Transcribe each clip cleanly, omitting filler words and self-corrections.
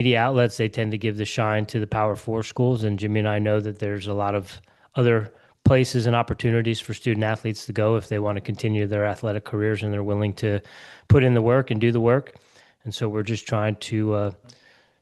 media outlets, they tend to give the shine to the Power Four schools. And Jimmy and I know that there's a lot of other places and opportunities for student athletes to go if they want to continue their athletic careers and they're willing to put in the work and do the work. And so we're just trying to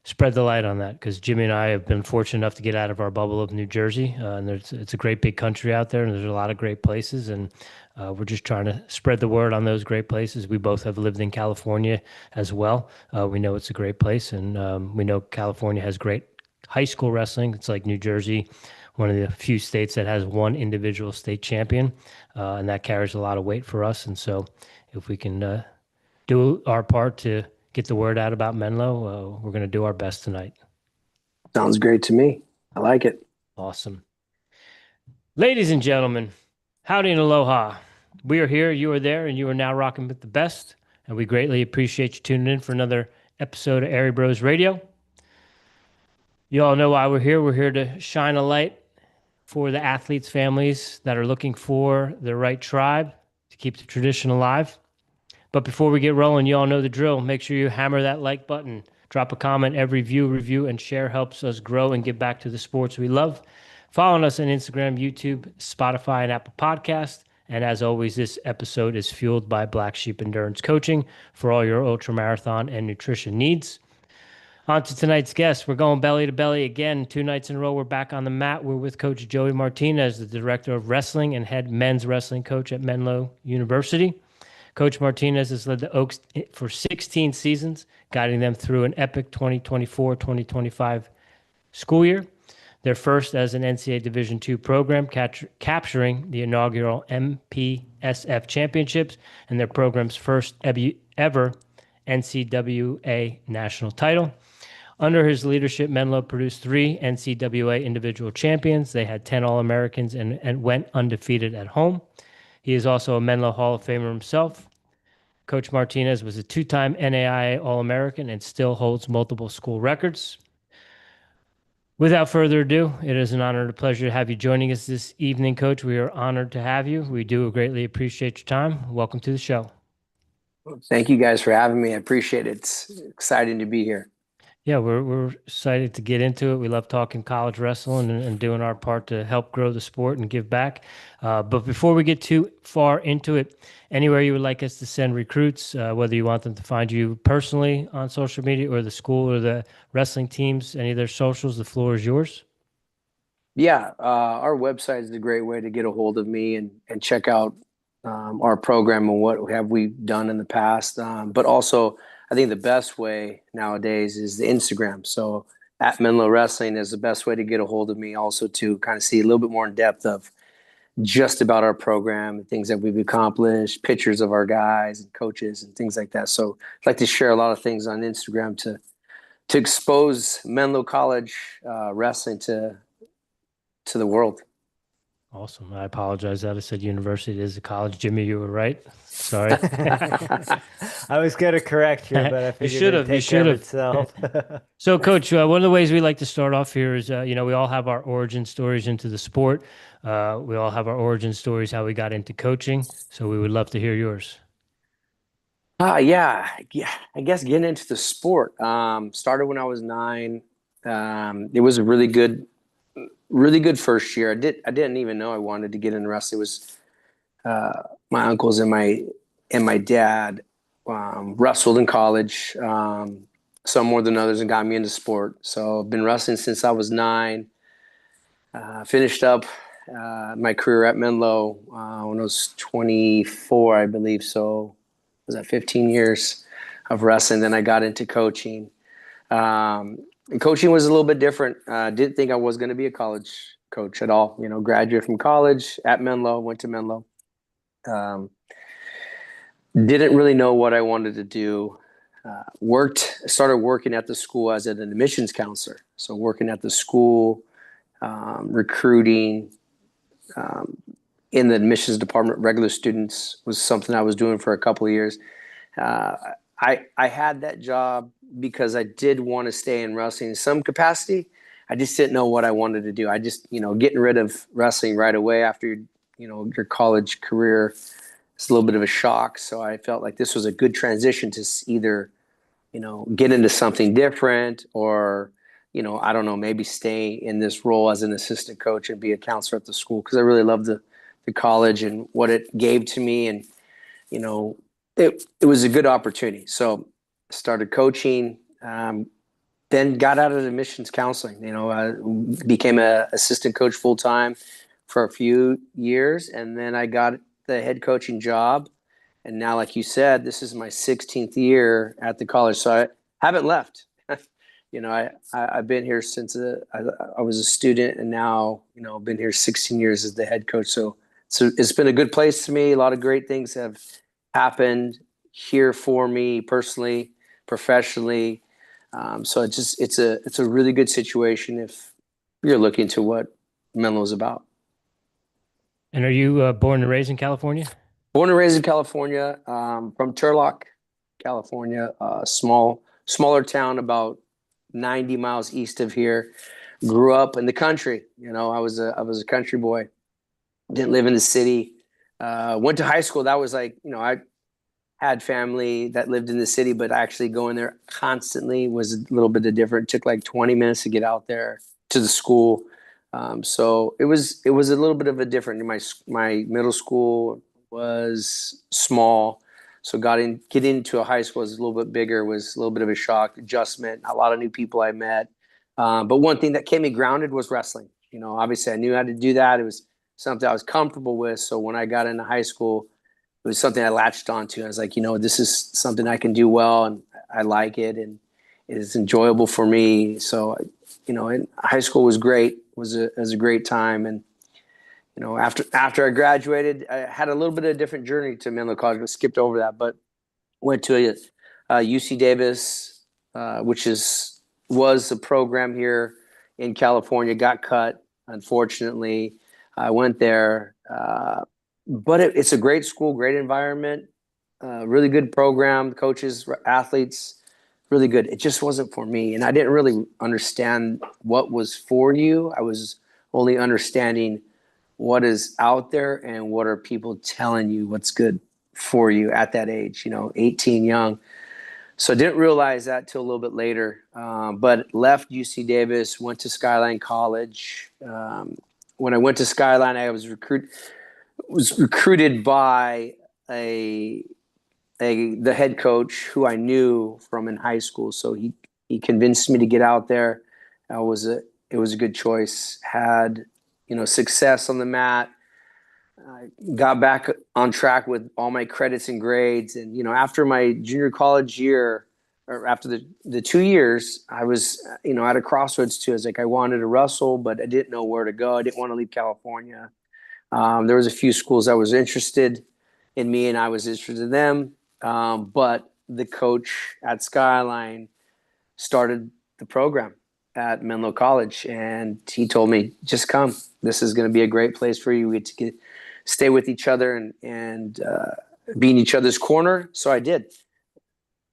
spread the light on that because Jimmy and I have been fortunate enough to get out of our bubble of New Jersey. And it's a great big country out there, and there's a lot of great places. And we're just trying to spread the word on those great places. We both have lived in California as well. We know it's a great place, and we know California has great high school wrestling. It's like New Jersey, one of the few states that has one individual state champion, and that carries a lot of weight for us. And so if we can do our part to get the word out about Menlo, we're going to do our best tonight. Sounds great to me. I like it. Awesome. Ladies and gentlemen, howdy and aloha. We are here, you are there, and you are now rocking with the best. And we greatly appreciate you tuning in for another episode of Airey Bros Radio. You all know why we're here. We're here to shine a light for the athletes' families that are looking for the right tribe to keep the tradition alive. But before we get rolling, you all know the drill. Make sure you hammer that like button. Drop a comment. Every view, review, and share helps us grow and give back to the sports we love. Following us on Instagram, YouTube, Spotify, and Apple Podcasts. And as always, this episode is fueled by Black Sheep Endurance Coaching for all your ultramarathon and nutrition needs. On to tonight's guest. We're going belly to belly again. 2 nights in a row, we're back on the mat. We're with Coach Joey Martinez, the Director of Wrestling and head men's wrestling coach at Menlo University. Coach Martinez has led the Oaks for 16 seasons, guiding them through an epic 2024-2025 school year. Their first as an NCAA Division II program, capturing the inaugural MPSF championships, and their program's first ever NCWA national title. Under his leadership, Menlo produced 3 NCAA individual champions. They had 10 All-Americans and went undefeated at home. He is also a Menlo Hall of Famer himself. Coach Martinez was a 2-time NAIA All-American and still holds multiple school records. Without further ado, it is an honor and a pleasure to have you joining us this evening, Coach. We are honored to have you. We do greatly appreciate your time. Welcome to the show. Thank you guys for having me. I appreciate it. It's exciting to be here. Yeah, we're excited to get into it. We love talking college wrestling and doing our part to help grow the sport and give back. But before we get too far into it, anywhere you would like us to send recruits, whether you want them to find you personally on social media or the school or the wrestling teams, any of their socials, the floor is yours. Yeah, our website is a great way to get a hold of me and check out our program and what have we done in the past. But also, I think the best way nowadays is the Instagram. So at Menlo Wrestling is the best way to get a hold of me, also to kind of see a little bit more in depth of just about our program and things that we've accomplished, pictures of our guys and coaches and things like that. So I'd like to share a lot of things on Instagram to expose Menlo College wrestling to the world. Awesome. I apologize that I said university. It is a college. Jimmy, you were right. Sorry. I was going to correct you, but I figured you should have. So, Coach, one of the ways we like to start off here is, we all have our origin stories into the sport. We all have our origin stories, how we got into coaching. So we would love to hear yours. Yeah. I guess getting into the sport started when I was 9. It was a really good first year. I didn't even know I wanted to get into wrestling. It was my uncles and my dad wrestled in college, some more than others, and got me into sport. So I've been wrestling since I was 9. Finished up my career at Menlo when I was 24, I believe. So was that 15 years of wrestling? Then I got into coaching. And coaching was a little bit different. Didn't think I was going to be a college coach at all. Graduated from college at Menlo, went to Menlo. Didn't really know what I wanted to do. Started working at the school as an admissions counselor. So working at the school, recruiting in the admissions department, regular students was something I was doing for a couple of years. I had that job because I did want to stay in wrestling in some capacity. I just didn't know what I wanted to do. I just, getting rid of wrestling right away after, your college career, it's a little bit of a shock. So I felt like this was a good transition to either get into something different, or, I don't know, maybe stay in this role as an assistant coach and be a counselor at the school, because I really love the college and what it gave to me. And, it was a good opportunity. So started coaching, then got out of admissions counseling, became a assistant coach full time for a few years. And then I got the head coaching job. And now, like you said, this is my 16th year at the college. So I haven't left. I've been here since I was a student, and now, I've been here 16 years as the head coach. So it's been a good place to me. A lot of great things have happened here for me personally, professionally. So it's a really good situation if you're looking to what Menlo is about. And are you born and raised in California? Born and raised in California, from Turlock, California, smaller town about 90 miles east of here. Grew up in the country. I was a country boy. Didn't live in the city. Went to high school. That was like, I had family that lived in the city, but actually going there constantly was a little bit different. It took like 20 minutes to get out there to the school. So it was a little bit of a different. My middle school was small, so getting into a high school was a little bit bigger, was a little bit of a shock, adjustment, a lot of new people I met. But one thing that kept me grounded was wrestling. Obviously I knew how to do that. It was something I was comfortable with. So when I got into high school, it was something I latched onto. I was like, this is something I can do well, and I like it, and it's enjoyable for me. So, in high school was great. It was a great time. And, after I graduated, I had a little bit of a different journey to Menlo College. I skipped over that, but went to UC Davis, which was a program here in California. Got cut, unfortunately. I went there. But it's a great school, great environment, really good program, coaches, athletes, really good. It just wasn't for me. And I didn't really understand what was for you. I was only understanding what is out there and what are people telling you what's good for you at that age, 18, young. So I didn't realize that till a little bit later, but left UC Davis, went to Skyline College. When I went to Skyline, I was recruited by the head coach who I knew from in high school. So he convinced me to get out there. It was a good choice. Had, success on the mat. Got back on track with all my credits and grades. And, after my junior college year, or after the 2 years, I was, at a crossroads too. I was like, I wanted to wrestle, but I didn't know where to go. I didn't want to leave California. There was a few schools that was interested in me, and I was interested in them. But the coach at Skyline started the program at Menlo College, and he told me, just come. This is going to be a great place for you. We get to stay with each other and be in each other's corner. So I did.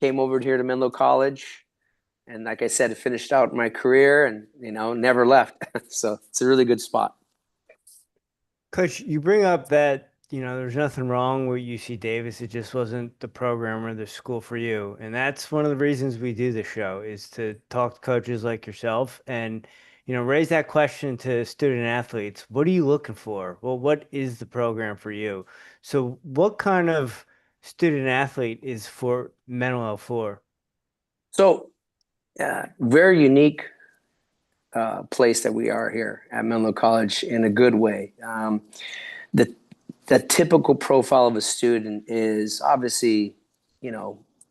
Came over here to Menlo College, and like I said, finished out my career and, never left. So it's a really good spot. Coach, you bring up that, there's nothing wrong with UC Davis. It just wasn't the program or the school for you. And that's one of the reasons we do the show, is to talk to coaches like yourself and, raise that question to student athletes. What are you looking for? Well, what is the program for you? So what kind of student athlete is for Menlo for? So very unique place that we are here at Menlo College in a good way. The typical profile of a student is obviously,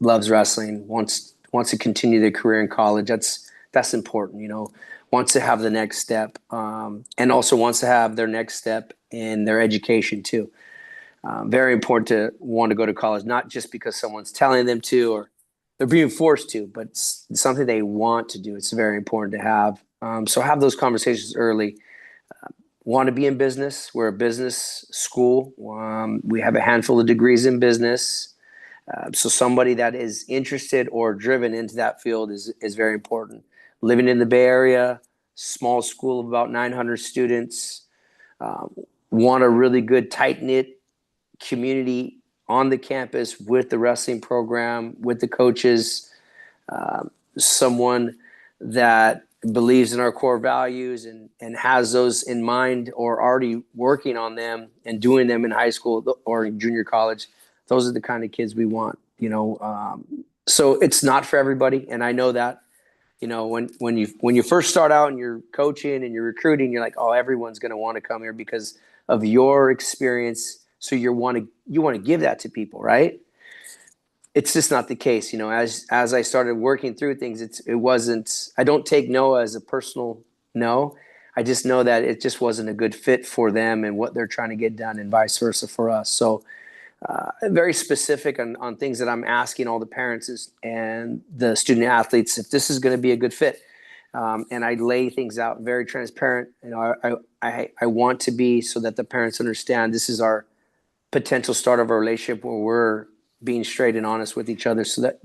loves wrestling, wants to continue their career in college. That's important, wants to have the next step, and also wants to have their next step in their education too. Very important to want to go to college, not just because someone's telling them to or they're being forced to, but it's something they want to do. It's very important to have. So have those conversations early. Want to be in business. We're a business school. We have a handful of degrees in business. So somebody that is interested or driven into that field is very important. Living in the Bay Area, small school of about 900 students, want a really good, tight-knit community on the campus with the wrestling program, with the coaches. someone that believes in our core values and has those in mind or already working on them and doing them in high school or in junior college. Those are the kind of kids we want, so it's not for everybody. And I know that, when you first start out and you're coaching and you're recruiting, you're like, oh, everyone's going to want to come here because of your experience. So you want to give that to people, right? It's just not the case. As I started working through things, it wasn't, I don't take no as a personal no. I just know that it just wasn't a good fit for them and what they're trying to get done, and vice versa for us. So very specific on things that I'm asking all the parents and the student athletes if this is going to be a good fit. And I lay things out very transparent. I want to be, so that the parents understand this is our potential start of a relationship where we're being straight and honest with each other, so that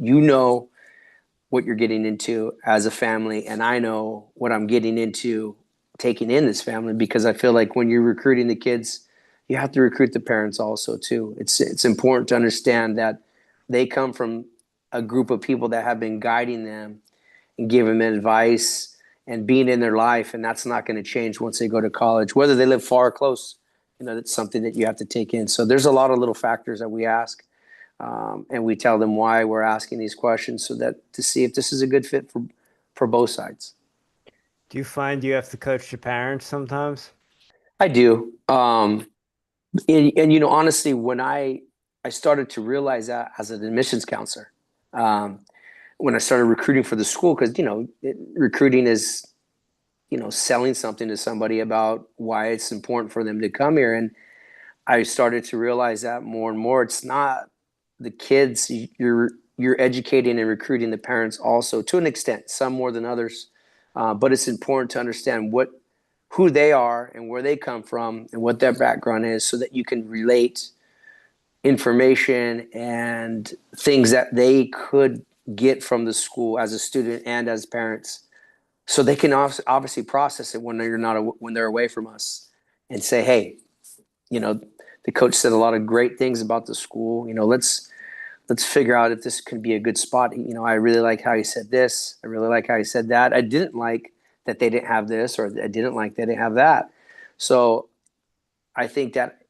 what you're getting into as a family, and I know what I'm getting into taking in this family, because I feel like when you're recruiting the kids, you have to recruit the parents also too. It's important to understand that they come from a group of people that have been guiding them and giving them advice and being in their life, and that's not going to change once they go to college, whether they live far or close. That's something that you have to take in. So there's a lot of little factors that we ask, and we tell them why we're asking these questions, so that to see if this is a good fit for both sides. Do you find you have to coach your parents sometimes? I do. And honestly, when I started to realize that as an admissions counselor, when I started recruiting for the school, because, recruiting is, selling something to somebody about why it's important for them to come here. And I started to realize that more and more, it's not the kids. You're educating and recruiting the parents also, to an extent, some more than others. But it's important to understand who they are and where they come from and what their background is, so that you can relate information and things that they could get from the school as a student and as parents, so they can obviously process it when they're away from us, and say, hey, the coach said a lot of great things about the school. Let's figure out if this could be a good spot. I really like how he said this. I really like how he said that. I didn't like that they didn't have this, or I didn't like they didn't have that. So I think that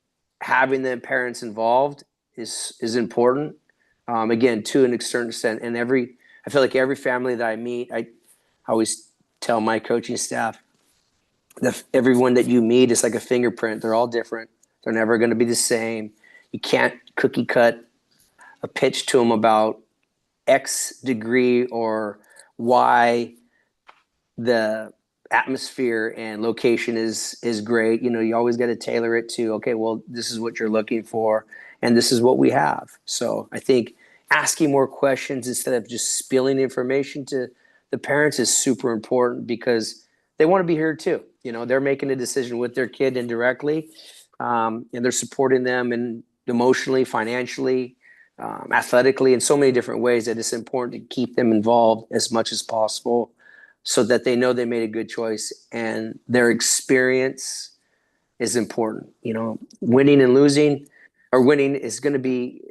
having the parents involved is important. Again, to an extent, and I feel like every family that I meet, I always tell my coaching staff that everyone that you meet is like a fingerprint. They're all different. They're never going to be the same. You can't cookie cut a pitch to them about X degree or Y the atmosphere and location is great. You always got to tailor it to, okay, well, this is what you're looking for, and this is what we have. So I think asking more questions instead of just spilling information to the parents is super important, because they want to be here too. They're making a decision with their kid indirectly, and they're supporting them and emotionally, financially, athletically, in so many different ways, that it's important to keep them involved as much as possible, so that they know they made a good choice and their experience is important. Winning and losing, or winning is going to be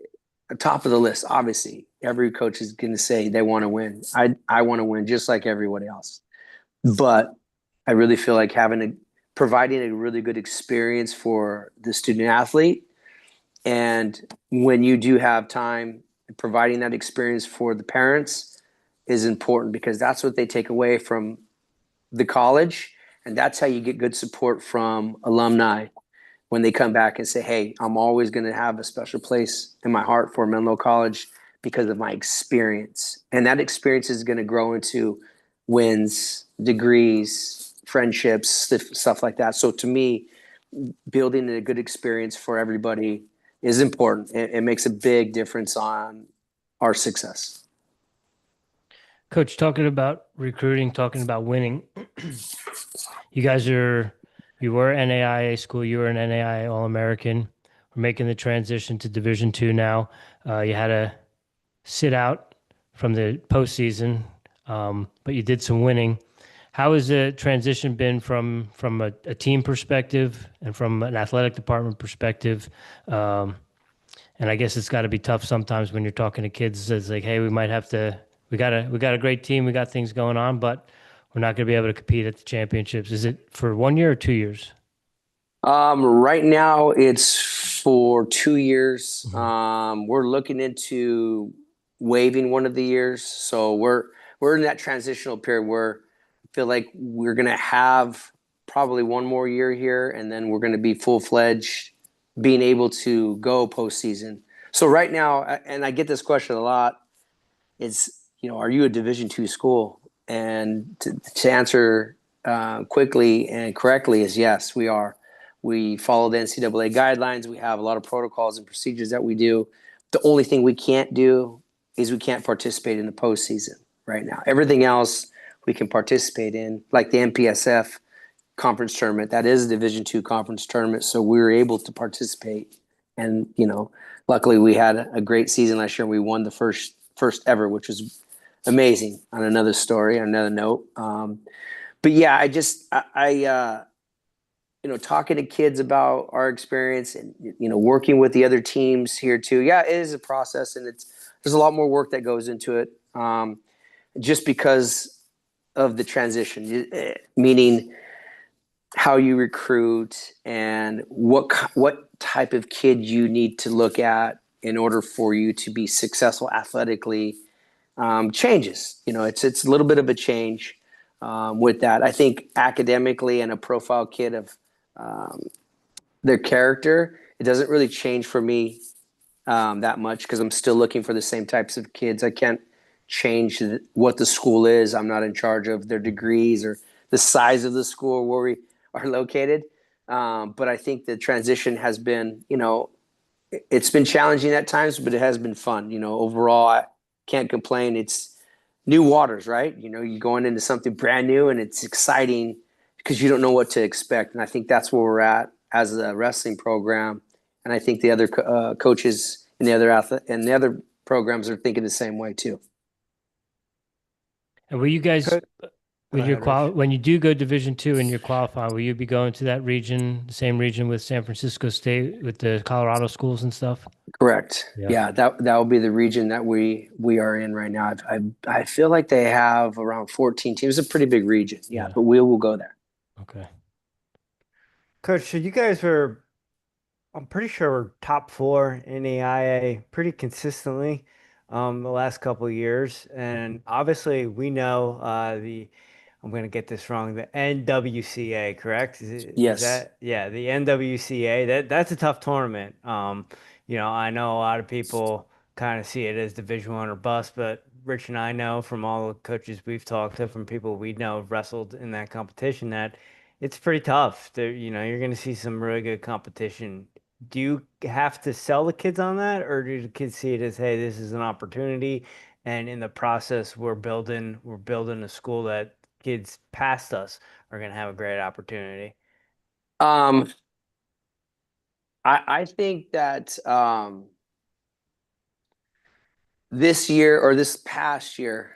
top of the list. Obviously, every coach is going to say they want to win. I want to win just like everybody else. But I really feel like providing a really good experience for the student athlete, and when you do have time, providing that experience for the parents is important, because that's what they take away from the college. And that's how you get good support from alumni when they come back and say, hey, I'm always going to have a special place in my heart for Menlo College because of my experience. And that experience is going to grow into wins, degrees, friendships, stuff like that. So to me, building a good experience for everybody is important. It makes a big difference on our success. Coach, talking about recruiting, talking about winning, you were NAIA school, you were an NAIA All-American. We're making the transition to Division II now. You had to sit out from the postseason, but you did some winning. How has the transition been from a team perspective and from an athletic department perspective? And I guess it's got to be tough sometimes when you're talking to kids. It's like, hey, we might have to We got a great team. We got things going on, but we're not going to be able to compete at the championships. Is it for 1 year or 2 years? Right now it's for 2 years. Mhm. We're looking into waiving one of the years. So we're in that transitional period where I feel like we're going to have probably one more year here, and then we're going to be full-fledged being able to go postseason. So right now, and I get this question a lot, is, are you a Division II school? And to answer quickly and correctly is yes, we are. We follow the NCAA guidelines. We have a lot of protocols and procedures that we do. The only thing we can't do is we can't participate in the postseason right now. Everything else we can participate in, like the MPSF conference tournament. That is a Division II conference tournament, so we were able to participate. And luckily we had a great season last year. We won the first ever, which was amazing. On another story, on another note, but yeah, talking to kids about our experience and working with the other teams here too. Yeah, it is a process, and there's a lot more work that goes into it, just because of the transition, meaning how you recruit and what type of kid you need to look at in order for you to be successful athletically, changes. It's a little bit of a change with that. I think academically and a profile kid of their character, it doesn't really change for me that much, because I'm still looking for the same types of kids. I can't change what the school is. I'm not in charge of their degrees or the size of the school where we are located. But I think the transition has been, it's been challenging at times, but it has been fun. Overall, I can't complain. It's new waters, right? You're going into something brand new, and it's exciting because you don't know what to expect. And I think that's where we're at as a wrestling program. And I think the other coaches and the other programs are thinking the same way too. And will you guys, Go ahead, Rich. when you do go Division II and you're qualifying, will you be going to that region, the same region with San Francisco State, with the Colorado schools and stuff? Correct. Yeah. Yeah, that will be the region that we are in right now. I feel like they have around 14 teams. It's a pretty big region. Yeah. But we will go there. Okay. Coach, so you guys were, I'm pretty sure we're top 4 in the IA pretty consistently the last couple of years. And obviously we know I'm going to get this wrong, the NWCA, correct? Is Yes. that, yeah, the NWCA, that's a tough tournament. I know a lot of people kind of see it as Division I or bust, but Rich and I know from all the coaches we've talked to, from people we know have wrestled in that competition, that it's pretty tough. You're going to see some really good competition. Do you have to sell the kids on that, or do the kids see it as, hey, this is an opportunity, and in the process we're building a school that kids past us are going to have a great opportunity? Um, I think that this year or this past year,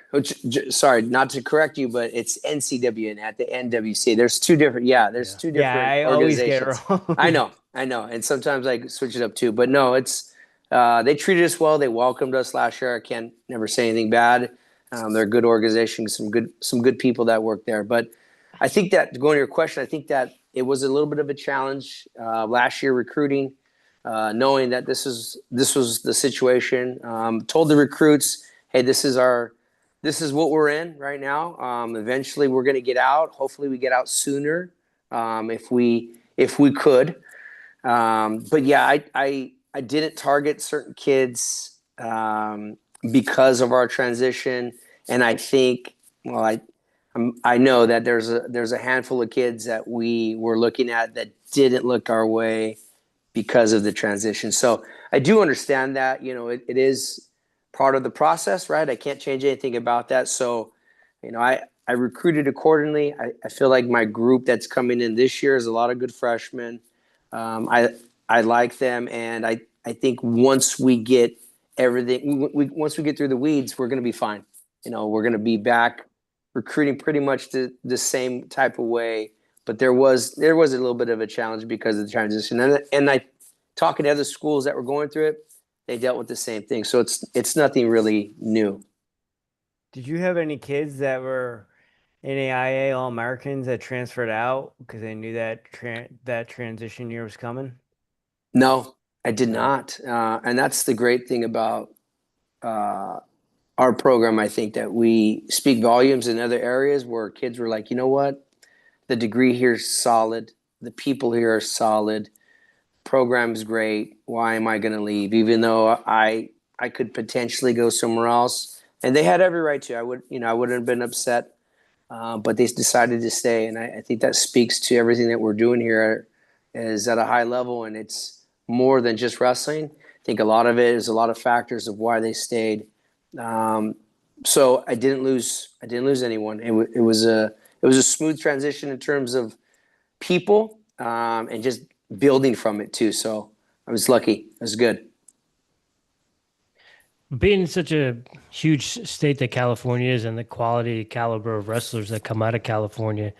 sorry, not to correct you, but it's NCWA at the NWC. There's two different, there's two Yeah, different I always get it organizations. wrong. I know. And sometimes I switch it up too, but no, they treated us well. They welcomed us last year. I can't never say anything bad. They're a good organization, some good people that work there. But I think that, going to your question, I think that it was a little bit of a challenge last year recruiting. Knowing that this was the situation, told the recruits, hey, this is what we're in right now. Eventually we're going to get out. Hopefully we get out sooner, if we could. But yeah, I didn't target certain kids because of our transition. And I think, well, I know that there's a handful of kids that we were looking at that didn't look our way because of the transition. So I do understand that, it is part of the process, right? I can't change anything about that. So, I recruited accordingly. I feel like my group that's coming in this year is a lot of good freshmen. I like them. And I think once we get everything, once we get through the weeds, we're going to be fine. We're going to be back recruiting pretty much the same type of way. But there was a little bit of a challenge because of the transition, and I talking to other schools that were going through it, they dealt with the same thing. So it's nothing really new. Did you have any kids that were NAIA All-Americans that transferred out because they knew that that transition year was coming? No, I did No. not. And that's the great thing about our program. I think that we speak volumes in other areas where kids were like, you know what? The degree here is solid. The people here are solid. Program's great. Why am I going to leave? Even though I could potentially go somewhere else, and they had every right to. I wouldn't have been upset, but they decided to stay, and I think that speaks to everything that we're doing here is at a high level, and it's more than just wrestling. I think a lot of it is a lot of factors of why they stayed. So I didn't lose. I didn't lose anyone. It was a smooth transition in terms of people and just building from it too. So I was lucky. It was good. Being in such a huge state that California is and the quality caliber of wrestlers that come out of California,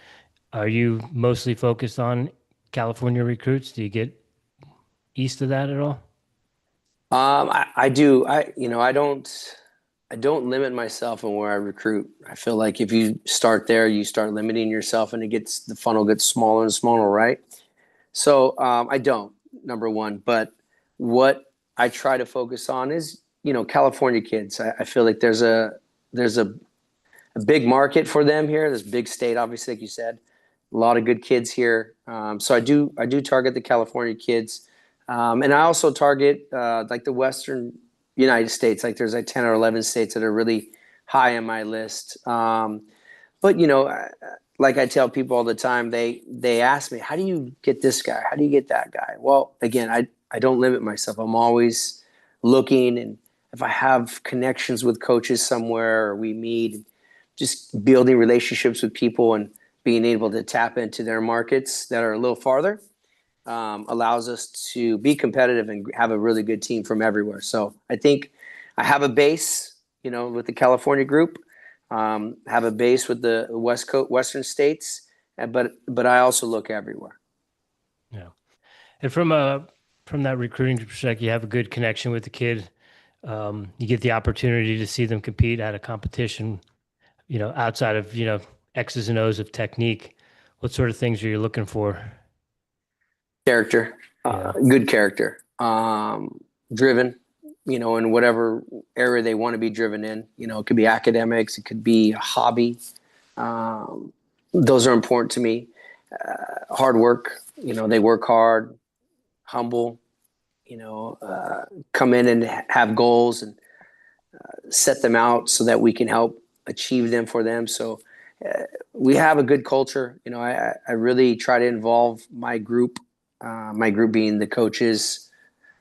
are you mostly focused on California recruits? Do you get east of that at all? I do. I don't limit myself in where I recruit. I feel like if you start there, you start limiting yourself, and the funnel gets smaller and smaller, right? So I don't, number one. But what I try to focus on is, California kids. I feel like there's a big market for them here. This big state, obviously, like you said, a lot of good kids here. So I do target the California kids, and I also target like the Western United States. Like there's like 10 or 11 states that are really high on my list. But like I tell people all the time, they ask me, how do you get this guy? How do you get that guy? Well, again, I don't limit myself. I'm always looking, and if I have connections with coaches somewhere or we meet, just building relationships with people and being able to tap into their markets that are a little farther allows us to be competitive and have a really good team from everywhere. So I think I have a base, with the California group, have a base with the West Coast, Western states, but I also look everywhere. Yeah. And from that recruiting perspective, you have a good connection with the kid. You get the opportunity to see them compete at a competition, outside of, X's and O's of technique. What sort of things are you looking for? Character, Yeah. good character, driven, in whatever area they want to be driven in. It could be academics, it could be a hobby. Those are important to me. Hard work, they work hard, humble, come in and have goals and set them out so that we can help achieve them for them. So we have a good culture. I really try to involve my group being the coaches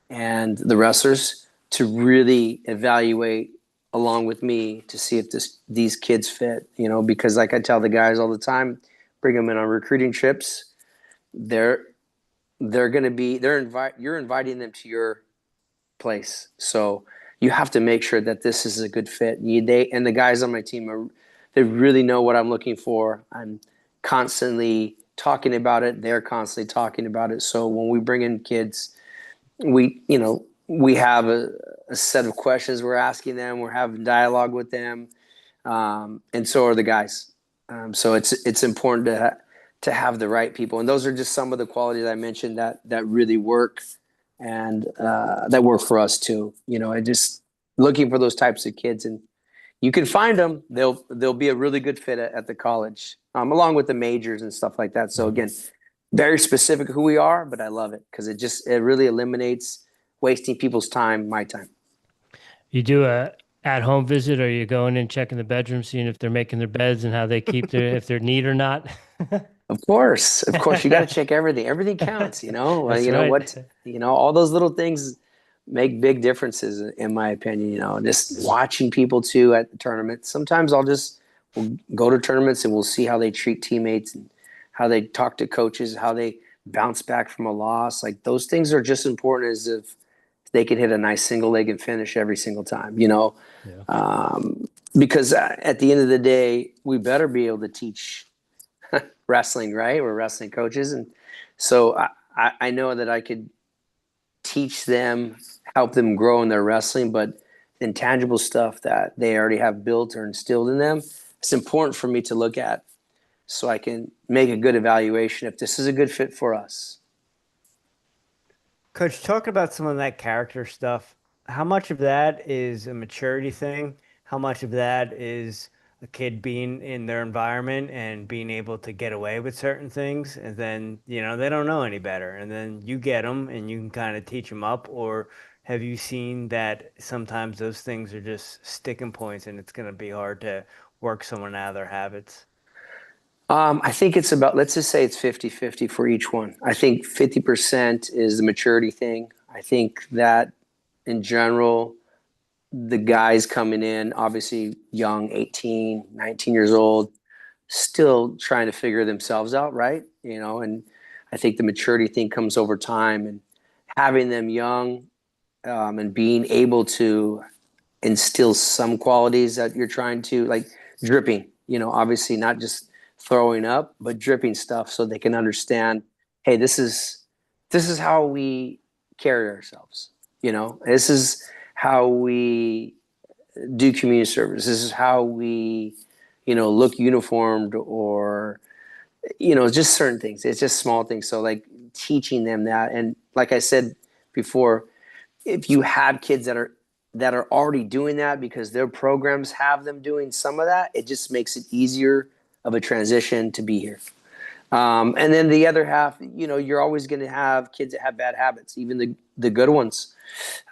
and the wrestlers, to really evaluate along with me to see if these kids fit, because like I tell the guys all the time, bring them in on recruiting trips. They're going to be, you're inviting them to your place. So you have to make sure that this is a good fit. And the guys on my team they really know what I'm looking for. I'm constantly talking about it. They're constantly talking about it. So when we bring in kids, we have a set of questions we're asking them. We're having dialogue with them, and so are the guys. So it's important to have the right people, and those are just some of the qualities I mentioned that really work, and that work for us too. I just looking for those types of kids, and you can find them. They'll be a really good fit at the college, along with the majors and stuff like that. So again, very specific who we are, but I love it because it really eliminates wasting people's time, my time. You do a at-home visit, or you going in checking the bedroom, seeing if they're making their beds and how they keep if they're neat or not? Of course, you got to check everything. Everything counts, That's right. All those little things make big differences, in my opinion. Just watching people too at the tournament. Sometimes we'll go to tournaments and we'll see how they treat teammates and how they talk to coaches, how they bounce back from a loss. Like those things are just important as if they can hit a nice single leg and finish every single time, Yeah. Because at the end of the day, we better be able to teach wrestling, right? We're wrestling coaches. And so I know that I could teach them, help them grow in their wrestling, but intangible stuff that they already have built or instilled in them, it's important for me to look at so I can make a good evaluation if this is a good fit for us. Coach, talk about some of that character stuff. How much of that is a maturity thing? How much of that is a kid being in their environment and being able to get away with certain things? And then, they don't know any better. And then you get them and you can kind of teach them up. Or have you seen that sometimes those things are just sticking points and it's going to be hard to work someone out of their habits? I think it's about, let's just say it's 50-50 for each one. I think 50% is the maturity thing. I think that in general, the guys coming in, obviously young, 18, 19 years old, still trying to figure themselves out, right? And I think the maturity thing comes over time, and having them young and being able to instill some qualities that you're trying to, like dripping, obviously not just throwing up, but dripping stuff so they can understand, hey, this is how we carry ourselves. This is how we do community service. This is how we, look uniformed, or, just certain things. It's just small things. So like teaching them that. And like I said before, if you have kids that are already doing that because their programs have them doing some of that, it just makes it easier of a transition to be here. And then the other half, you're always going to have kids that have bad habits, even the good ones.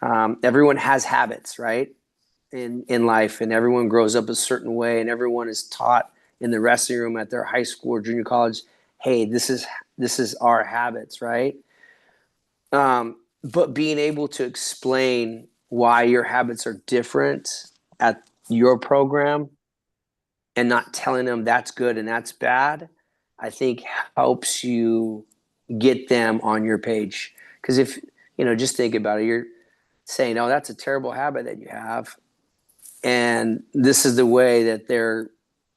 Everyone has habits, right, in life, and everyone grows up a certain way, and everyone is taught in the wrestling room at their high school or junior college, hey, this is our habits, right? But being able to explain why your habits are different at your program and not telling them that's good and that's bad, I think helps you get them on your page. Because if, just think about it, you're saying, oh, that's a terrible habit that you have. And this is the way that their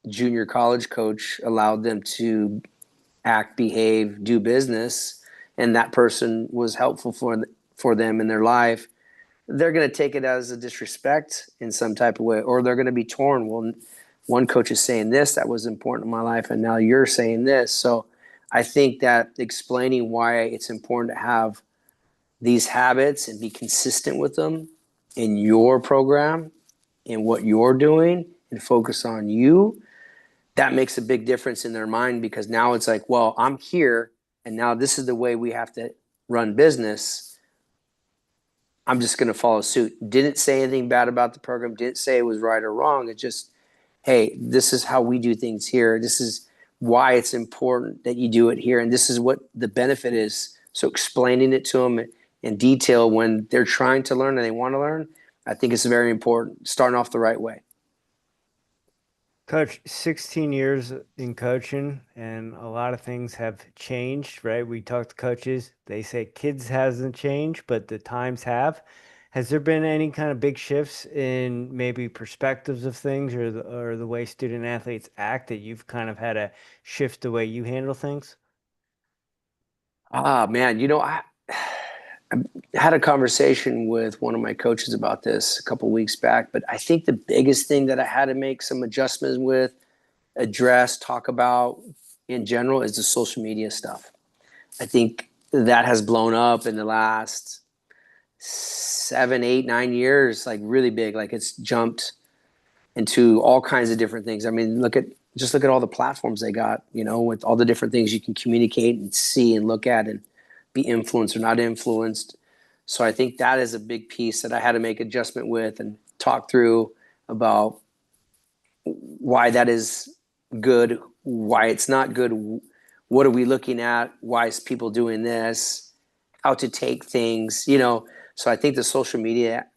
junior college coach allowed them to act, behave, do business, and that person was helpful for them in their life. They're going to take it as a disrespect in some type of way, or they're going to be torn. Well, one coach is saying this, that was important in my life, and now you're saying this. So I think that explaining why it's important to have these habits and be consistent with them in your program, in what you're doing, and focus on you, that makes a big difference in their mind, because now it's like, well, I'm here, and now this is the way we have to run business. I'm just going to follow suit. Didn't say anything bad about the program, didn't say it was right or wrong. It just, hey, this is how we do things here. This is why it's important that you do it here, and this is what the benefit is. So explaining it to them in detail when they're trying to learn and they want to learn, I think it's very important, starting off the right way. Coach, 16 years in coaching, and a lot of things have changed, right? We talk to coaches, they say kids hasn't changed, but the times have. Has there been any kind of big shifts in maybe perspectives of things, or the way student athletes act, that you've kind of had to shift the way you handle things? Man, I had a conversation with one of my coaches about this a couple weeks back, but I think the biggest thing that I had to make some adjustments with, address, talk about in general, is the social media stuff. I think that has blown up in the last 7, 8, 9 years, like really big. Like it's jumped into all kinds of different things. I mean, look at all the platforms they got, with all the different things you can communicate and see and look at and be influenced or not influenced. So I think that is a big piece that I had to make adjustment with and talk through about why that is good, why it's not good, what are we looking at, why is people doing this, how to take things, So I think the social media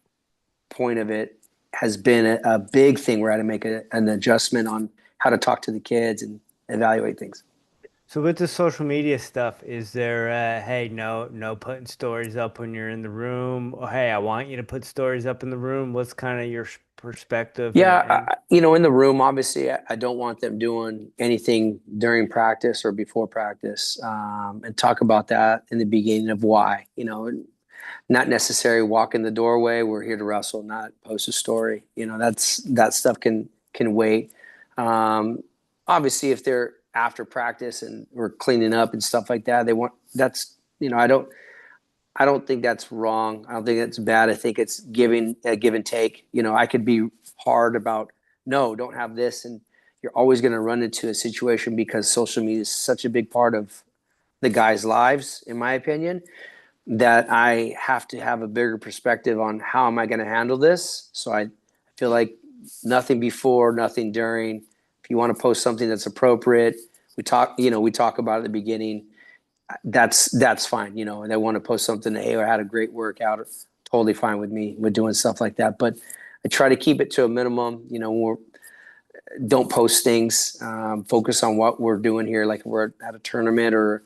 point of it has been a big thing where I had to make an adjustment on how to talk to the kids and evaluate things. So with the social media stuff, is there hey, no putting stories up when you're in the room? Or, hey, I want you to put stories up in the room. What's kind of your perspective? Yeah, in the room, obviously, I don't want them doing anything during practice or before practice, and talk about that in the beginning of why, not necessarily walk in the doorway. We're here to wrestle, not post a story. That stuff can wait. Obviously, if they're after practice and we're cleaning up and stuff like that, I don't think that's wrong. I don't think that's bad. I think it's giving a give and take. I could be hard about, no, don't have this. And you're always going to run into a situation because social media is such a big part of the guys' lives, in my opinion, that I have to have a bigger perspective on how am I going to handle this. So I feel like nothing before, nothing during. If you want to post something that's appropriate, we talk about it at the beginning. That's fine. And I want to post something, hey, I had a great workout. Totally fine with me with doing stuff like that. But I try to keep it to a minimum. Don't post things. Focus on what we're doing here. Like we're at a tournament or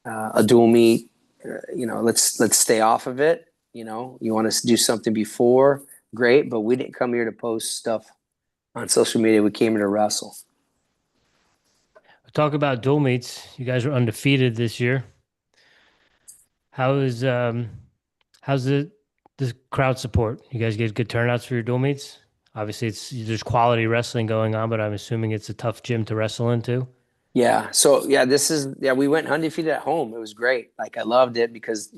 a dual meet. Let's stay off of it. You want to do something before, great. But we didn't come here to post stuff on social media. We came here to wrestle. Talk about dual meets. You guys were undefeated this year. How's the crowd support? You guys get good turnouts for your dual meets? Obviously, there's quality wrestling going on, but I'm assuming it's a tough gym to wrestle into. Yeah. So we went undefeated at home. It was great. Like I loved it because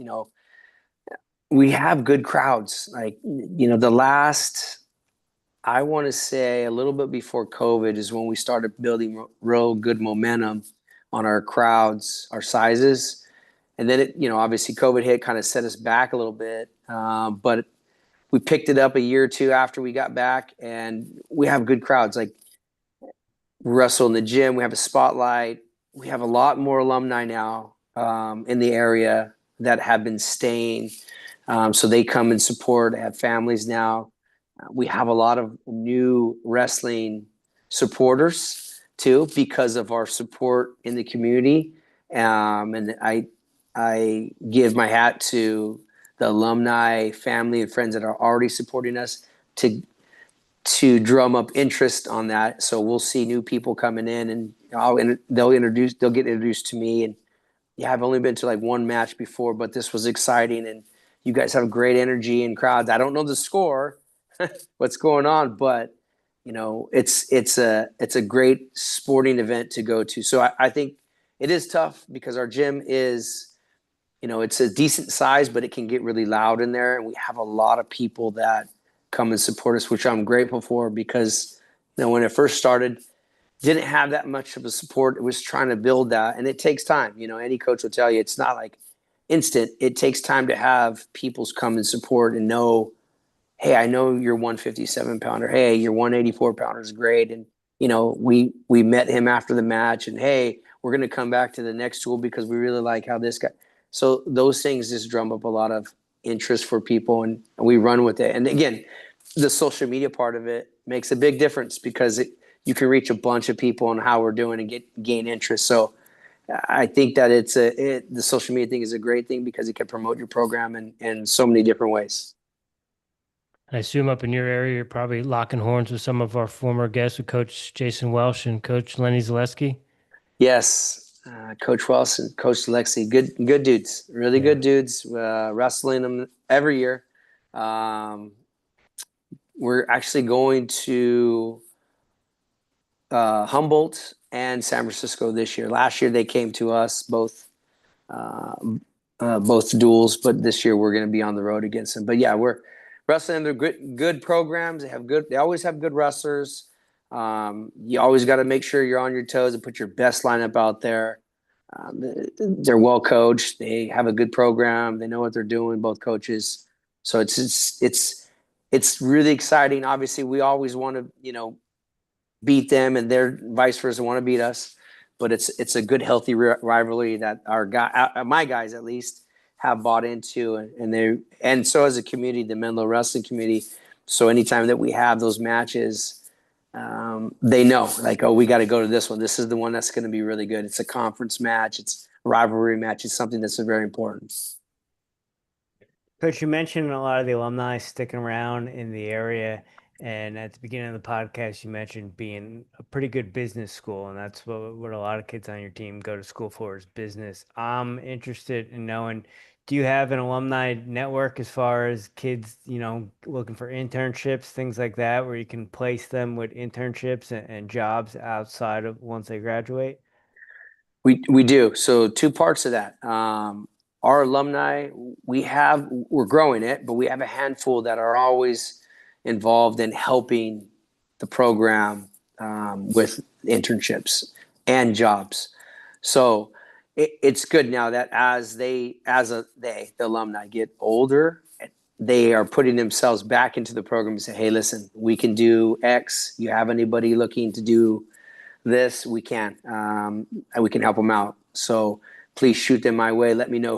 we have good crowds. Like the last, I want to say a little bit before COVID is when we started building real good momentum on our crowds, our sizes. And then obviously COVID hit, kind of set us back a little bit. But we picked it up a year or two after we got back, and we have good crowds. Like we wrestle in the gym, we have a spotlight. We have a lot more alumni now in the area that have been staying. So they come and support, have families now. We have a lot of new wrestling supporters too because of our support in the community. And I give my hat to the alumni, family, and friends that are already supporting us to drum up interest on that. So we'll see new people coming in, and they'll get introduced to me. And yeah, I've only been to like one match before, but this was exciting, and you guys have great energy and crowds. I don't know the score, what's going on, but it's a great sporting event to go to. So I think it is tough because our gym is, it's a decent size, but it can get really loud in there. And we have a lot of people that come and support us, which I'm grateful for because, when it first started, didn't have that much of a support. It was trying to build that. And it takes time. Any coach will tell you, it's not like instant. It takes time to have people's come and support and know, hey, I know your 157 pounder. Hey, your 184 pounder is great. And, we met him after the match and, hey, we're going to come back to the next tool because we really like how this guy. So those things just drum up a lot of interest for people, and we run with it. And again, the social media part of it makes a big difference because you can reach a bunch of people on how we're doing and gain interest. So I think that the social media thing is a great thing because it can promote your program in so many different ways. I assume up in your area, you're probably locking horns with some of our former guests, with Coach Jason Welsh and Coach Lenny Zaleski. Yes. Coach Wells and Coach Lexi, good dudes, really good dudes, wrestling them every year. We're actually going to Humboldt and San Francisco this year. Last year they came to us, both duels, but this year we're going to be on the road against them. But yeah, we're wrestling. They're good programs. They always have good wrestlers. You always got to make sure you're on your toes and put your best lineup out there. They're well coached. They have a good program. They know what they're doing, both coaches. So it's really exciting. Obviously, we always want to, beat them, and they're vice versa want to beat us. But it's a good, healthy rivalry that my guys at least have bought into, and so as a community, the Menlo Wrestling community. So anytime that we have those matches, they know, like, oh, we got to go to this one. This is the one that's going to be really good. It's a conference match. It's a rivalry match. It's something that's very important. Coach, you mentioned a lot of the alumni sticking around in the area. And at the beginning of the podcast, you mentioned being a pretty good business school. And that's what a lot of kids on your team go to school for, is business. I'm interested in knowing, do you have an alumni network as far as kids, looking for internships, things like that, where you can place them with internships and jobs outside of once they graduate? We do. So two parts of that. Our alumni, we're growing it, but we have a handful that are always involved in helping the program with internships and jobs. So it's good now that the alumni get older, they are putting themselves back into the program and say, hey, listen, we can do X. You have anybody looking to do this? We can, and we can help them out. So please shoot them my way. Let me know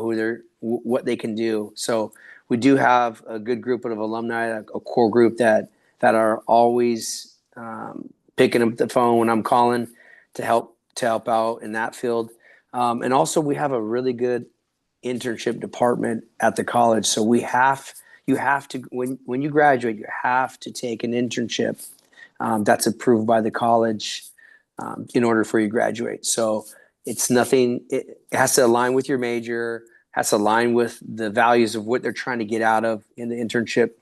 what they can do. So we do have a good group of alumni, a core group that are always picking up the phone when I'm calling to help out in that field. And also we have a really good internship department at the college. So you have to, when you graduate, you have to take an internship that's approved by the college in order for you to graduate. So it's nothing, it has to align with your major, has to align with the values of what they're trying to get out of in the internship.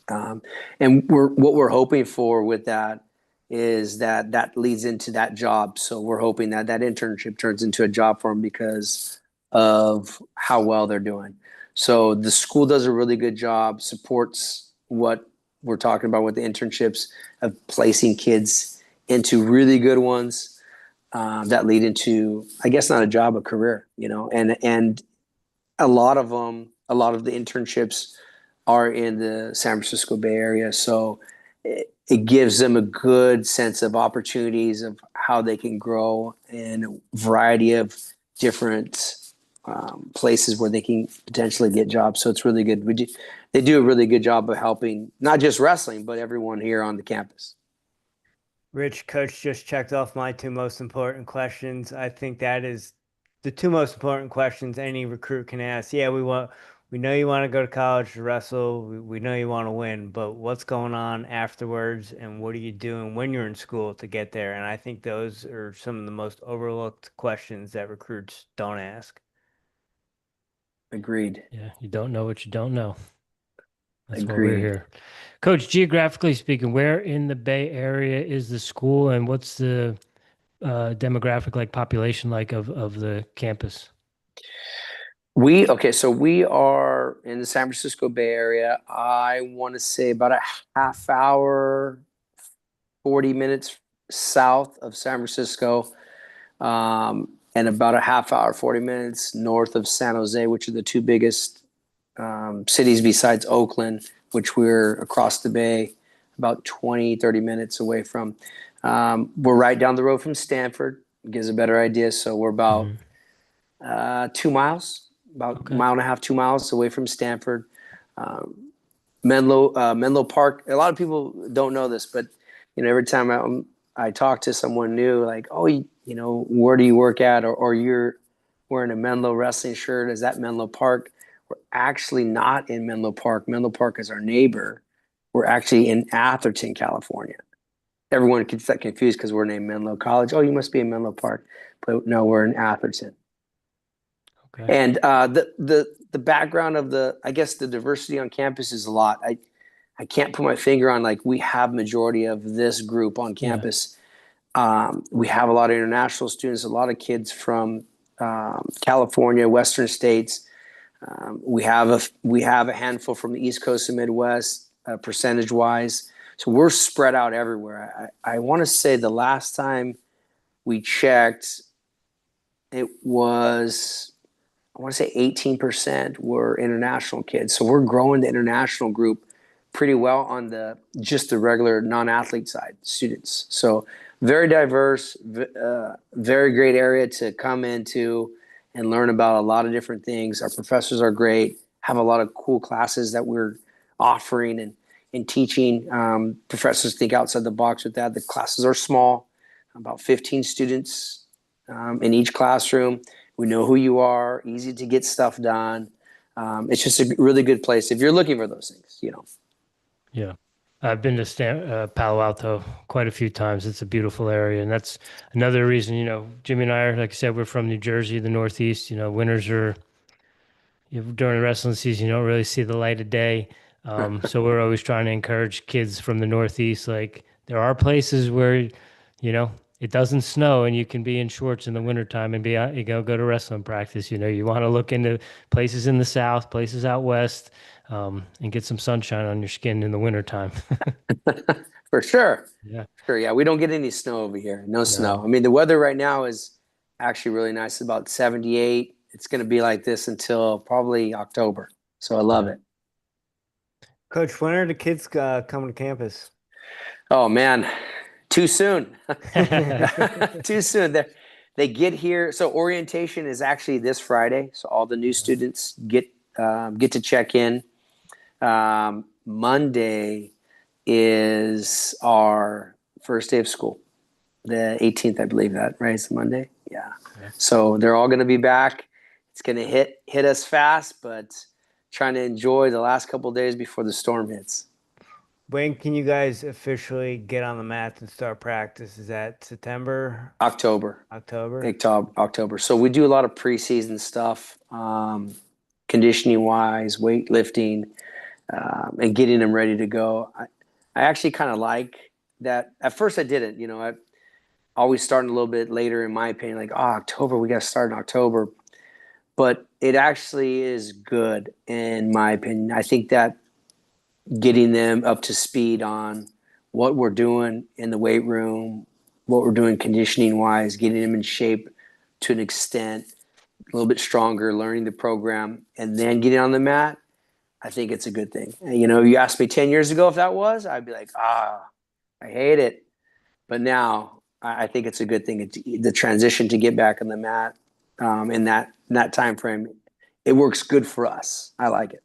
And what we're hoping for with that is that leads into that job. So we're hoping that internship turns into a job for them because of how well they're doing. So the school does a really good job, supports what we're talking about with the internships of placing kids into really good ones that lead into, I guess, not a job, a career, and a lot of the internships are in the San Francisco Bay Area. So it gives them a good sense of opportunities of how they can grow in a variety of different places where they can potentially get jobs. So it's really good. They do a really good job of helping not just wrestling, but everyone here on the campus. Rich, Coach just checked off my two most important questions. I think that is the two most important questions any recruit can ask. Yeah, we know you want to go to college to wrestle. We know you want to win, but what's going on afterwards, and what are you doing when you're in school to get there? And I think those are some of the most overlooked questions that recruits don't ask. Agreed. Yeah, you don't know what you don't know. That's why we're Agreed. here. Coach, geographically speaking, where in the Bay Area is the school, and what's the demographic population of the campus? So we are in the San Francisco Bay Area. I want to say about a half hour, 40 minutes south of San Francisco, and about a half hour, 40 minutes north of San Jose, which are the two biggest cities besides Oakland, which we're across the bay, about 20, 30 minutes away from. We're right down the road from Stanford. It gives a better idea. So we're about 2 miles. About a mile and a half, 2 miles away from Stanford. Menlo Park. A lot of people don't know this, but every time I talk to someone new, like, oh, where do you work at, or you're wearing a Menlo Wrestling shirt, is that Menlo Park? We're actually not in Menlo Park. Menlo Park is our neighbor. We're actually in Atherton, California. Everyone gets that confused because we're named Menlo College. Oh, you must be in Menlo Park, but no, we're in Atherton. Okay. And the background of I guess the diversity on campus is a lot. I can't put my finger on we have majority of this group on campus. Yeah. We have a lot of international students, a lot of kids from California, Western states. We have a handful from the East Coast and Midwest, percentage wise. So we're spread out everywhere. I want to say the last time we checked, it was, I want to say 18% were international kids. So we're growing the international group pretty well on just the regular non-athlete side students. So very diverse, very great area to come into and learn about a lot of different things. Our professors are great, have a lot of cool classes that we're offering and teaching. Professors think outside the box with that. The classes are small, about 15 students in each classroom. We know who you are, easy to get stuff done. It's just a really good place if you're looking for those things, Yeah. I've been to Palo Alto quite a few times. It's a beautiful area. And that's another reason, Jimmy and I are, like I said, we're from New Jersey, the Northeast. Winters are, during the wrestling season, you don't really see the light of day. So we're always trying to encourage kids from the Northeast. Like there are places where, it doesn't snow and you can be in shorts in the wintertime and be out, go to wrestling practice. You want to look into places in the South, places out West, and get some sunshine on your skin in the wintertime. For sure. Yeah. Sure. Yeah. We don't get any snow over here. No snow. No. I mean, the weather right now is actually really nice. It's about 78. It's going to be like this until probably October. So I love it. Coach, when are the kids coming to campus? Oh man, too soon. Too soon. They get here. So orientation is actually this Friday. So all the new students get to check in. Monday is our first day of school. The 18th, I believe that, right? It's Monday. Yeah. So they're all going to be back. It's going to hit us fast, but trying to enjoy the last couple of days before the storm hits. When can you guys officially get on the mats and start practice? Is that September? October. October? So we do a lot of preseason stuff, conditioning wise, weightlifting, and getting them ready to go. I actually kind of like that. At first I didn't, I always starting a little bit later in my opinion, like, October, we got to start in October. But it actually is good in my opinion. I think that getting them up to speed on what we're doing in the weight room, what we're doing conditioning wise, getting them in shape to an extent, a little bit stronger, learning the program, and then getting on the mat, I think it's a good thing. You asked me 10 years ago if that was, I'd be like, I hate it. But now I think it's a good thing. It's the transition to get back on the mat in that time frame, it works good for us. I like it.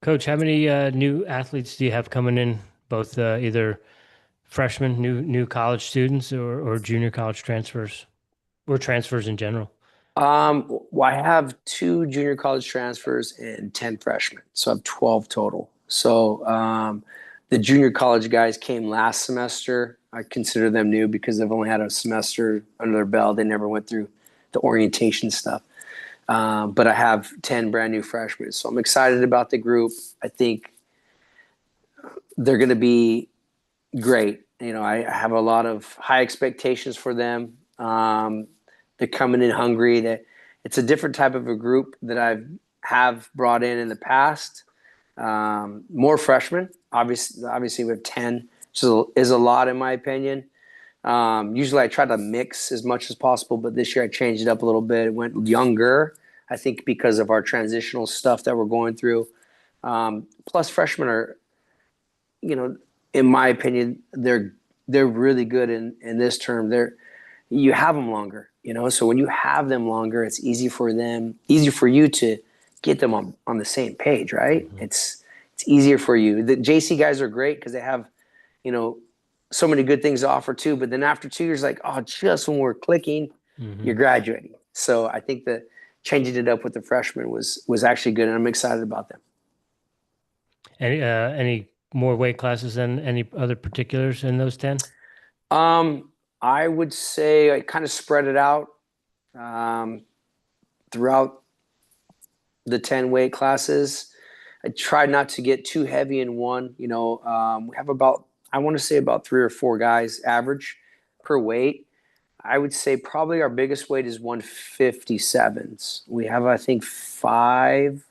Coach, how many new athletes do you have coming in, both either freshmen, new college students, or junior college transfers, or transfers in general? Well, I have 2 junior college transfers and 10 freshmen, so I have 12 total. So the junior college guys came last semester. I consider them new because they've only had a semester under their belt. They never went through the orientation stuff. But I have 10 brand new freshmen. So I'm excited about the group. I think they're going to be great. I have a lot of high expectations for them. They're coming in hungry. It's a different type of a group that I have brought in the past. More freshmen. Obviously we have 10, which is a lot in my opinion. Usually I try to mix as much as possible, but this year I changed it up a little bit. It went younger, I think because of our transitional stuff that we're going through. Plus freshmen are, in my opinion, they're really good in this term. You have them longer, so when you have them longer, it's easy for you to get them on the same page, right? Mm-hmm. It's easier for you. The JC guys are great because they have, so many good things to offer too. But then after 2 years, like, just when we're clicking, mm-hmm. you're graduating. So I think that changing it up with the freshmen was actually good, and I'm excited about them. Any more weight classes than any other particulars in those 10? I would say I kind of spread it out throughout the 10 weight classes. I tried not to get too heavy in one. We have I want to say about 3 or 4 guys average per weight. I would say probably our biggest weight is 157s. We have, I think, 5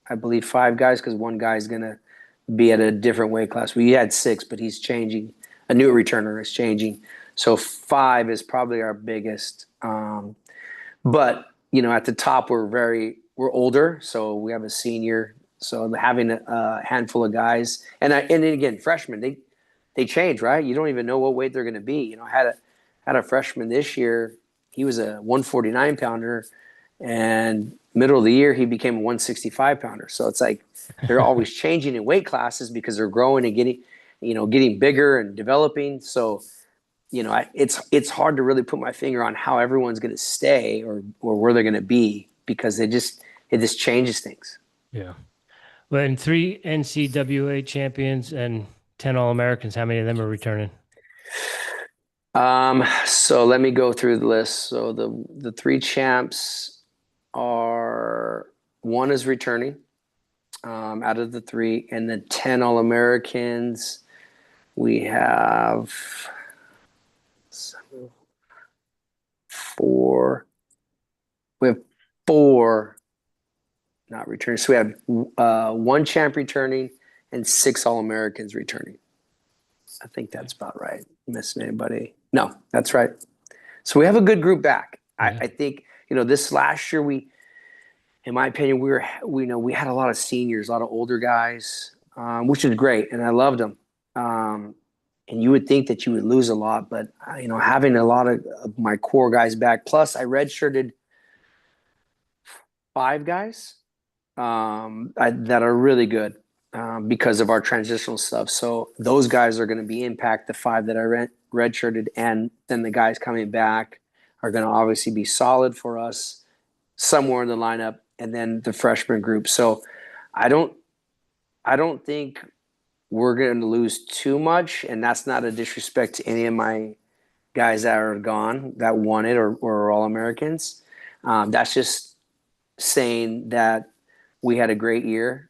guys because one guy is going to be at a different weight class. We had 6, but he's changing. A new returner is changing. So 5 is probably our biggest. But, at the top, we're older. So we have a senior. So having a handful of guys. And then again, freshmen, they change, right? You don't even know what weight they're going to be. I had a freshman this year. He was a 149 pounder, and middle of the year he became a 165 pounder. So it's like they're always changing in weight classes because they're growing and getting bigger and developing. So it's hard to really put my finger on how everyone's going to stay or where they're going to be because it just changes things. Yeah. Well, and 3 NCAA champions and 10 All-Americans, how many of them are returning? So let me go through the list. So the 3 champs, are one is returning out of the 3, and then 10 All-Americans. We have 4. We have 4 not returning. So we have 1 champ returning and 6 All-Americans returning. I think that's about right. Missing anybody? No, that's right. So we have a good group back. I think, this last year in my opinion, we had a lot of seniors, a lot of older guys, which is great, and I loved them. And you would think that you would lose a lot, but having a lot of my core guys back, plus I redshirted 5 guys that are really good because of our transitional stuff. So those guys are going to be impact the 5 that I redshirted, and then the guys coming back are going to obviously be solid for us somewhere in the lineup, and then the freshman group. So I don't think we're going to lose too much, and that's not a disrespect to any of my guys that are gone that won it or are All-Americans. That's just saying that we had a great year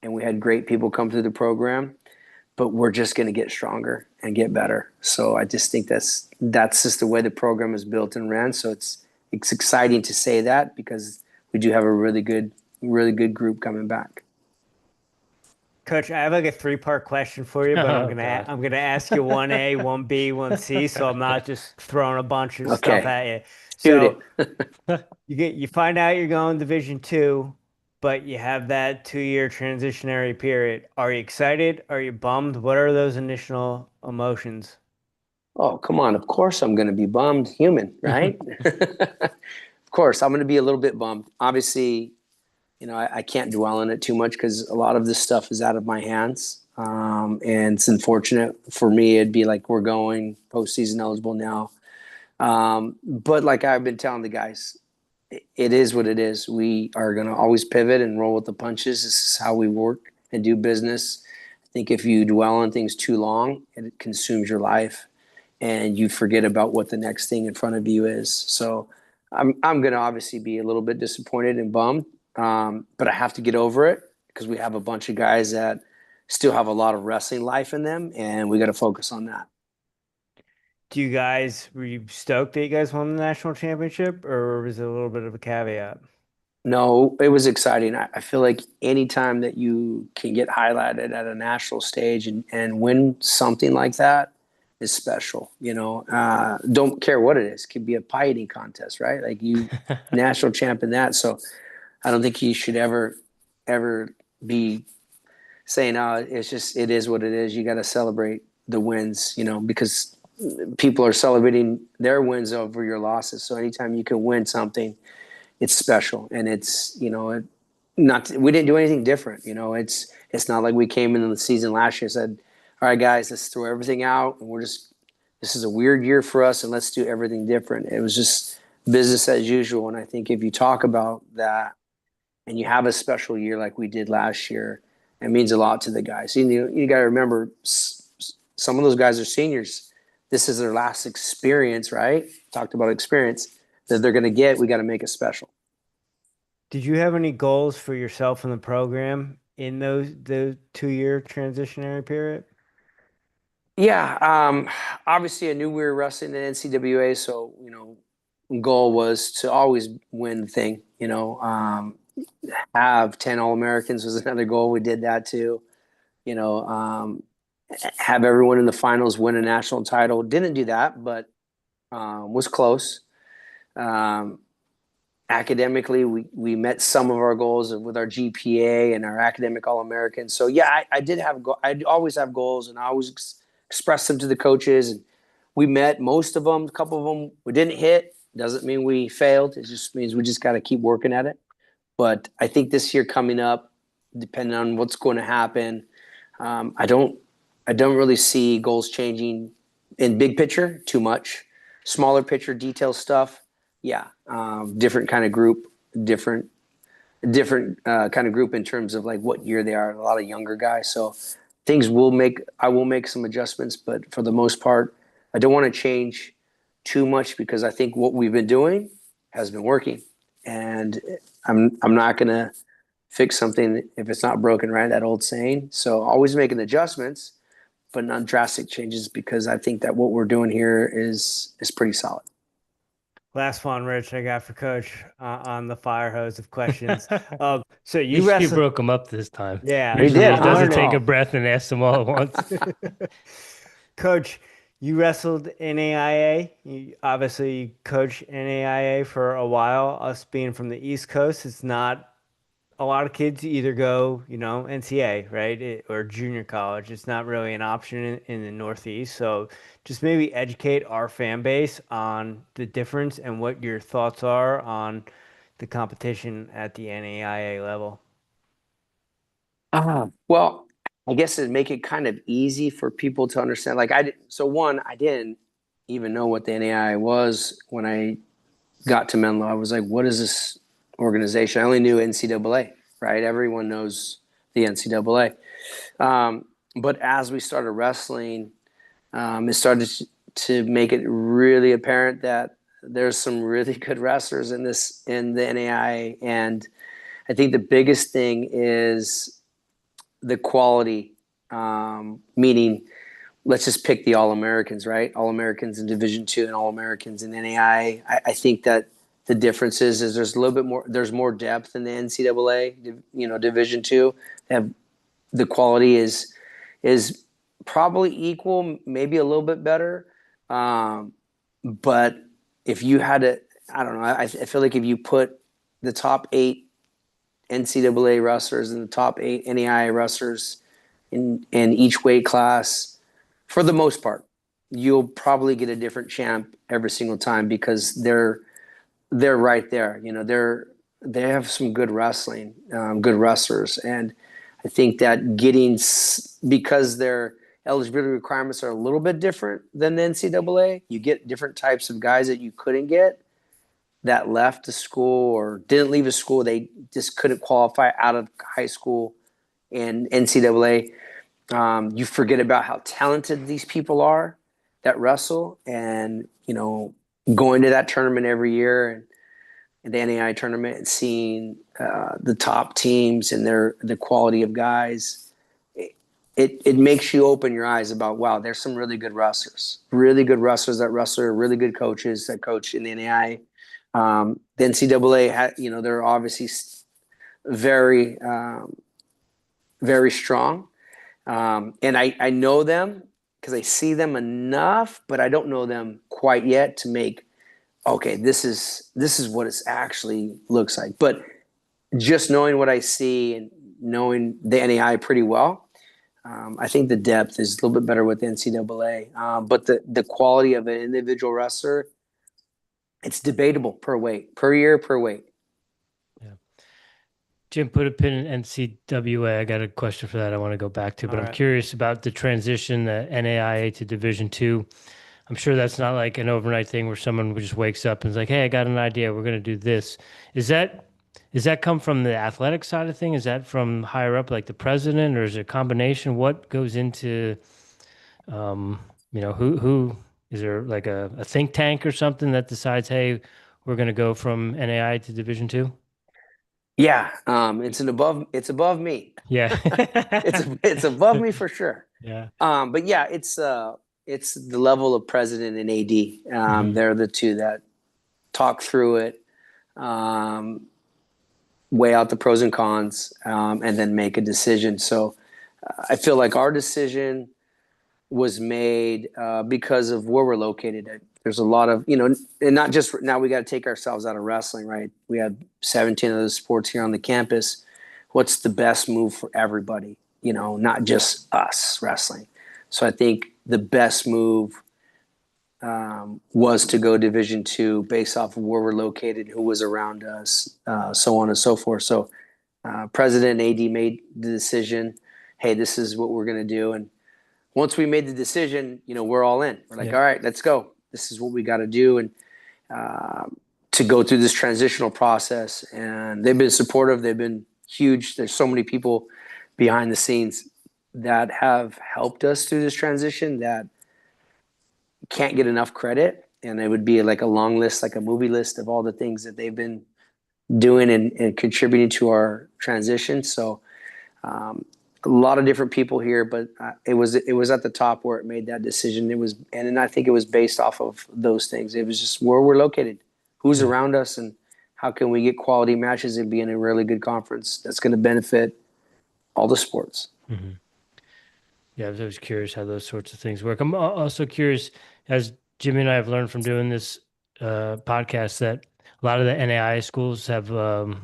and we had great people come through the program, but we're just going to get stronger and get better. So I just think that's just the way the program is built and ran. So it's exciting to say that because we do have a really good group coming back. Coach, I have like a 3-part question for you, but I'm gonna ask you 1A, 1B, 1C, so I'm not just throwing a bunch of stuff at you. Shoot So you find out you're going Division II, but you have that 2-year transitionary period. Are you excited? Are you bummed? What are those initial emotions? Oh, come on. Of course I'm going to be bummed. Human, right? Of course, I'm going to be a little bit bummed. Obviously, I can't dwell on it too much because a lot of this stuff is out of my hands. And it's unfortunate for me. It'd be like we're going postseason eligible now. But like I've been telling the guys, it is what it is. We are going to always pivot and roll with the punches. This is how we work and do business. I think if you dwell on things too long, it consumes your life and you forget about what the next thing in front of you is. So I'm going to obviously be a little bit disappointed and bummed. But I have to get over it because we have a bunch of guys that still have a lot of wrestling life in them, and we got to focus on that. Were you stoked that you guys won the national championship, or was it a little bit of a caveat? No, it was exciting. I feel like anytime that you can get highlighted at a national stage and win something like that is special. Don't care what it is. It could be a pie eating contest, right? Like you national champ in that. So I don't think you should ever be saying, "Oh, it is what it is." You got to celebrate the wins, because people are celebrating their wins over your losses. So anytime you can win something, it's special, and it's we didn't do anything different. It's not like we came into the season last year and said, "All right, guys, let's throw everything out, and this is a weird year for us, and let's do everything different." It was just business as usual, and I think if you talk about that and you have a special year like we did last year, it means a lot to the guys. You got to remember, some of those guys are seniors. This is their last experience, right? Talked about experience that they're going to get. We got to make it special. Did you have any goals for yourself in the program in the 2-year transitionary period? Yeah. Obviously, I knew we were wrestling in NCWA, so goal was to always win the thing. Have 10 All-Americans was another goal. We did that too. Have everyone in the finals win a national title. Didn't do that, but was close. Academically, we met some of our goals with our GPA and our academic All-Americans. So yeah, I did have I always have goals, and I always express them to the coaches. And we met most of them. A couple of them we didn't hit. Doesn't mean we failed. It just means we just got to keep working at it. But I think this year coming up, depending on what's going to happen, I don't really see goals changing in big picture too much. Smaller picture, detail stuff, yeah. Different kind of group, different kind of group in terms of like what year they are. A lot of younger guys, so I will make some adjustments, but for the most part, I don't want to change too much because I think what we've been doing has been working. and I'm not going to fix something if it's not broken, right? That old saying. So always making adjustments, but not drastic changes, because I think that what we're doing here is pretty solid. Last one, Rich, I got for Coach on the fire hose of questions. So You you wrestled. broke them up this time. Yeah, Usually did, he doesn't huh? take a breath and ask them all at once. Coach, you wrestled NAIA. You obviously coached NAIA for a while. Us being from the East Coast, it's not a lot of kids either go, NCAA, right? Or junior college. It's not really an option in the Northeast. So just maybe educate our fan base on the difference and what your thoughts are on the competition at the NAIA level. Well, I guess it'd make it kind of easy for people to understand. Like I didn't even know what the NAIA was when I got to Menlo. I was like, what is this organization? I only knew NCAA, right? Everyone knows the NCAA. But as we started wrestling, it started to make it really apparent that there's some really good wrestlers in the NAIA. And I think the biggest thing is the quality, meaning let's just pick the All-Americans, right? All-Americans in Division II and All-Americans in NAIA. I think that the difference is there's a little bit more, there's more depth in the NCAA, Division II. The quality is probably equal, maybe a little bit better. But if you had to, I don't know, I feel like if you put the top 8 NCAA wrestlers and the top 8 NAIA wrestlers in each weight class, for the most part, you'll probably get a different champ every single time, because they're right there. They have some good wrestling, good wrestlers. And I think that because their eligibility requirements are a little bit different than the NCAA, you get different types of guys that you couldn't get, that left the school or didn't leave a school. They just couldn't qualify out of high school and NCAA. You forget about how talented these people are that wrestle, and, going to that tournament every year and the NAI tournament and seeing the top teams and the quality of guys, it makes you open your eyes about, wow, there's some really good wrestlers that wrestle, really good coaches that coach in the NAI. The NCAA they're obviously very, very strong. And I know them because I see them enough, but I don't know them quite yet to make, okay, this is what it actually looks like. But just knowing what I see and knowing the NAI pretty well, I think the depth is a little bit better with the NCAA. But the quality of an individual wrestler, it's debatable per year, per weight. Yeah. Jim, put a pin in NCWA. I got a question for that I want to go back to, but I'm curious about the transition, the NAIA to Division II. I'm sure that's not like an overnight thing where someone just wakes up and is like, hey, I got an idea. We're going to do this. Is that come from the athletic side of things? Is that from higher up, like the president, or is it a combination? What goes into, who is there, like a think tank or something that decides, hey, we're going to go from NAI to Division II? Yeah, it's above me. Yeah, it's above me for sure. Yeah. But yeah, it's the level of president and AD. They're the two that talk through it, weigh out the pros and cons, and then make a decision. So I feel like our decision was made because of where we're located. There's a lot of, and not just now we got to take ourselves out of wrestling, right? We have 17 other sports here on the campus. What's the best move for everybody? Not just us wrestling. So I think the best move was to go Division II based off of where we're located, who was around us, so on and so forth. So President and AD made the decision, hey, this is what we're going to do. And once we made the decision, we're all in. We're like, all right, let's go. This is what we got to do. And to go through this transitional process. And they've been supportive. They've been huge. There's so many people behind the scenes that have helped us through this transition that can't get enough credit. And it would be like a long list, like a movie list of all the things that they've been doing and contributing to our transition. So a lot of different people here, but it was at the top where it made that decision. And then I think it was based off of those things. It was just where we're located, who's around us, and how can we get quality matches and be in a really good conference that's going to benefit all the sports. Mm-hmm. Yeah, I was always curious how those sorts of things work. I'm also curious, as Jimmy and I have learned from doing this podcast, that a lot of the NAIA schools have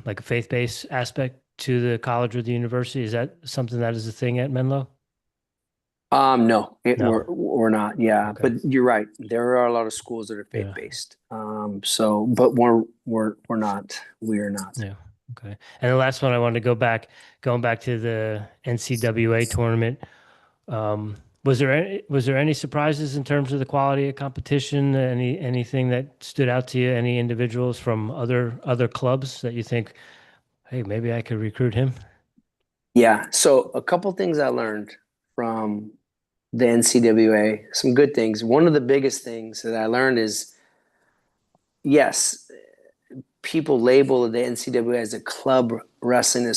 like a faith-based aspect to the college or the university. Is that something that is a thing at Menlo? No, No. we're not. Yeah, Okay. but you're right. There are a lot of schools that are faith-based. So, but we're not. We are not. Yeah. Okay. And the last one I wanted to going back to the NCWA tournament. Was there any surprises in terms of the quality of competition? Anything that stood out to you? Any individuals from other clubs that you think, hey, maybe I could recruit him? Yeah. So a couple things I learned from the NCWA, some good things. One of the biggest things that I learned is, yes, people label the NCAA as a club wrestling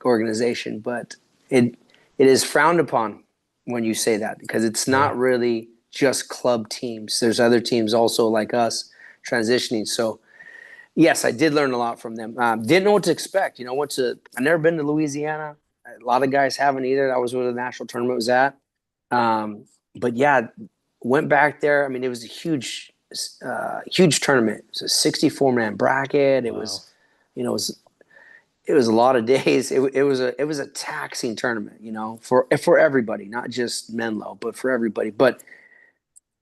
organization, but it is frowned upon when you say that, because it's not really just club teams. There's other teams also like us transitioning. So yes, I did learn a lot from them. Didn't know what to expect. I've never been to Louisiana. A lot of guys haven't either. That was where the national tournament was at. But yeah, went back there. I mean, it was a huge tournament. It was a 64-man bracket. It was, it was a lot of days. It was a taxing tournament, for everybody, not just Menlo, but for everybody. But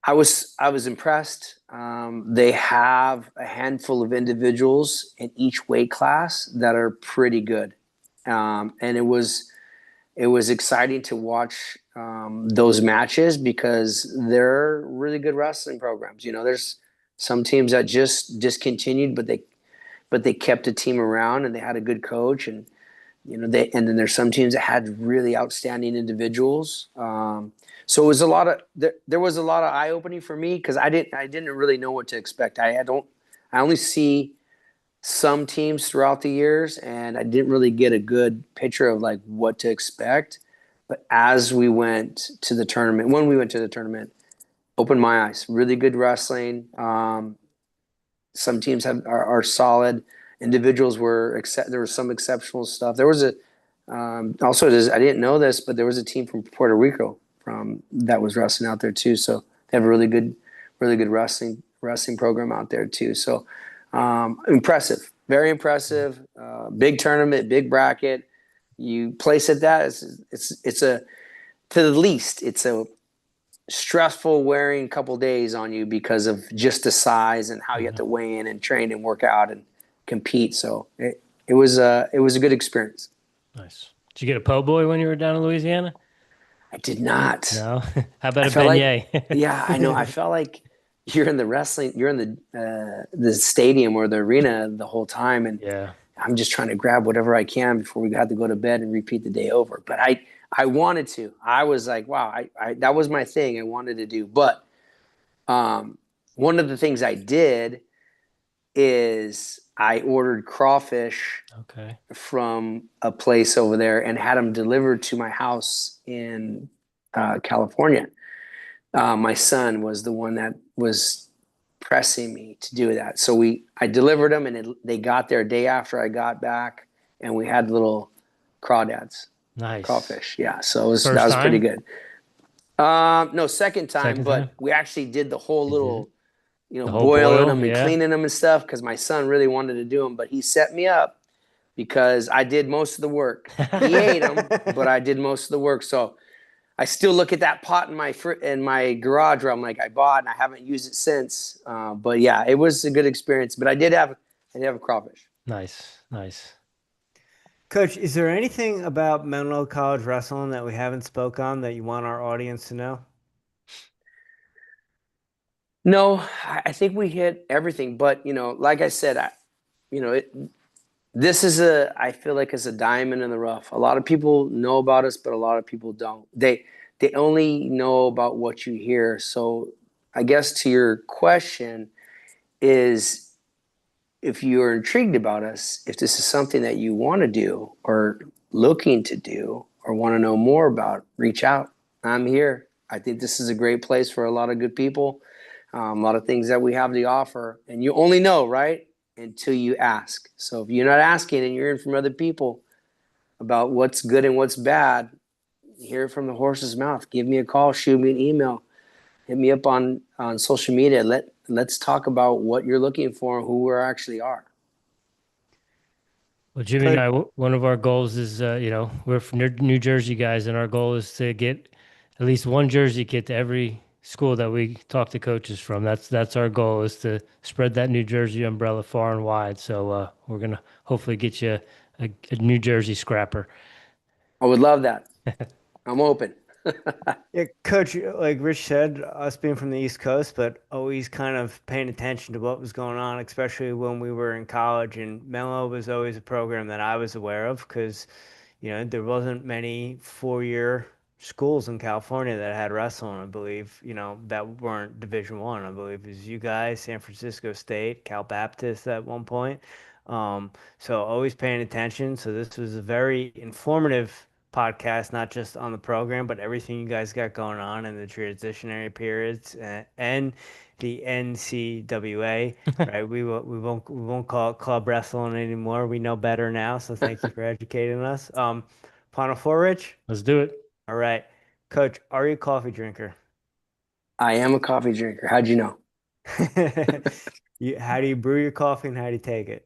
I was impressed. They have a handful of individuals in each weight class that are pretty good, and it was exciting to watch those matches, because they're really good wrestling programs. There's some teams that just discontinued, but they kept a team around and they had a good coach, and and then there's some teams that had really outstanding individuals. So it was there was a lot of eye opening for me, because I didn't really know what to expect. I only see some teams throughout the years, and I didn't really get a good picture of like what to expect. But when we went to the tournament, opened my eyes. Really good wrestling. Some teams are solid. Individuals there was some exceptional stuff. There was also, I didn't know this, but there was a team from Puerto Rico that was wrestling out there too. So they have a really good wrestling program out there too. So impressive, very impressive. Big tournament, big bracket. You place at that, it's a, to the least, it's a stressful wearing couple days on you because of just the size and how you have to weigh in and train and work out and compete. So it was a good experience. Nice. Did you get a po' boy when you were down in Louisiana? I did not. No. How about a beignet? Yeah, I know. I felt like you're in the stadium or the arena the whole time, and I'm just trying to grab whatever I can before we had to go to bed and repeat the day over. But I wanted to. I was like, wow, I that was my thing I wanted to do. But one of the things I did is I ordered crawfish from a place over there and had them delivered to my house in California. My son was the one that was pressing me to do that. So I delivered them, and they got there a day after I got back, and we had little crawdads. Nice. Crawfish. Yeah. So that was pretty good. No, second time, but we actually did the whole little, boiling them and cleaning them and stuff, because my son really wanted to do them, but he set me up because I did most of the work. He ate them, but I did most of the work. So I still look at that pot in my garage where I'm like, I bought and I haven't used it since. But yeah, it was a good experience. But I did have a crawfish. Nice. Coach, is there anything about Menlo College wrestling that we haven't spoke on that you want our audience to know? No, I think we hit everything. But like I said, I feel like it's a diamond in the rough. A lot of people know about us, but a lot of people don't. They only know about what you hear. So I guess to your question is if you're intrigued about us, if this is something that you want to do or looking to do or want to know more about, reach out. I'm here. I think this is a great place for a lot of good people, a lot of things that we have to offer. And you only know, right, until you ask. So if you're not asking and you're hearing from other people about what's good and what's bad, hear it from the horse's mouth. Give me a call, shoot me an email, hit me up on social media. Let's talk about what you're looking for and who we actually are. Well, Jimmy and I, one of our goals is, we're from New Jersey guys, and our goal is to get at least one jersey kit to every school that we talk to coaches from. That's our goal, is to spread that New Jersey umbrella far and wide. So we're gonna hopefully get you a New Jersey scrapper. I would love that. I'm open. Yeah, Coach, like Rich said, us being from the East Coast, but always kind of paying attention to what was going on, especially when we were in college. And Menlo was always a program that I was aware of because, there wasn't many 4-year schools in California that had wrestling, I believe, that weren't Division I. I believe it was you guys, San Francisco State, Cal Baptist at one point. So always paying attention. So this was a very informative podcast, not just on the program, but everything you guys got going on in the transitionary periods and the NCWA, right? We won't call it club wrestling anymore. We know better now. So thank you for educating us. Final four, Rich. Let's do it. All right, Coach, are you a coffee drinker? I am a coffee drinker. How'd you know? How do you brew your coffee and how do you take it?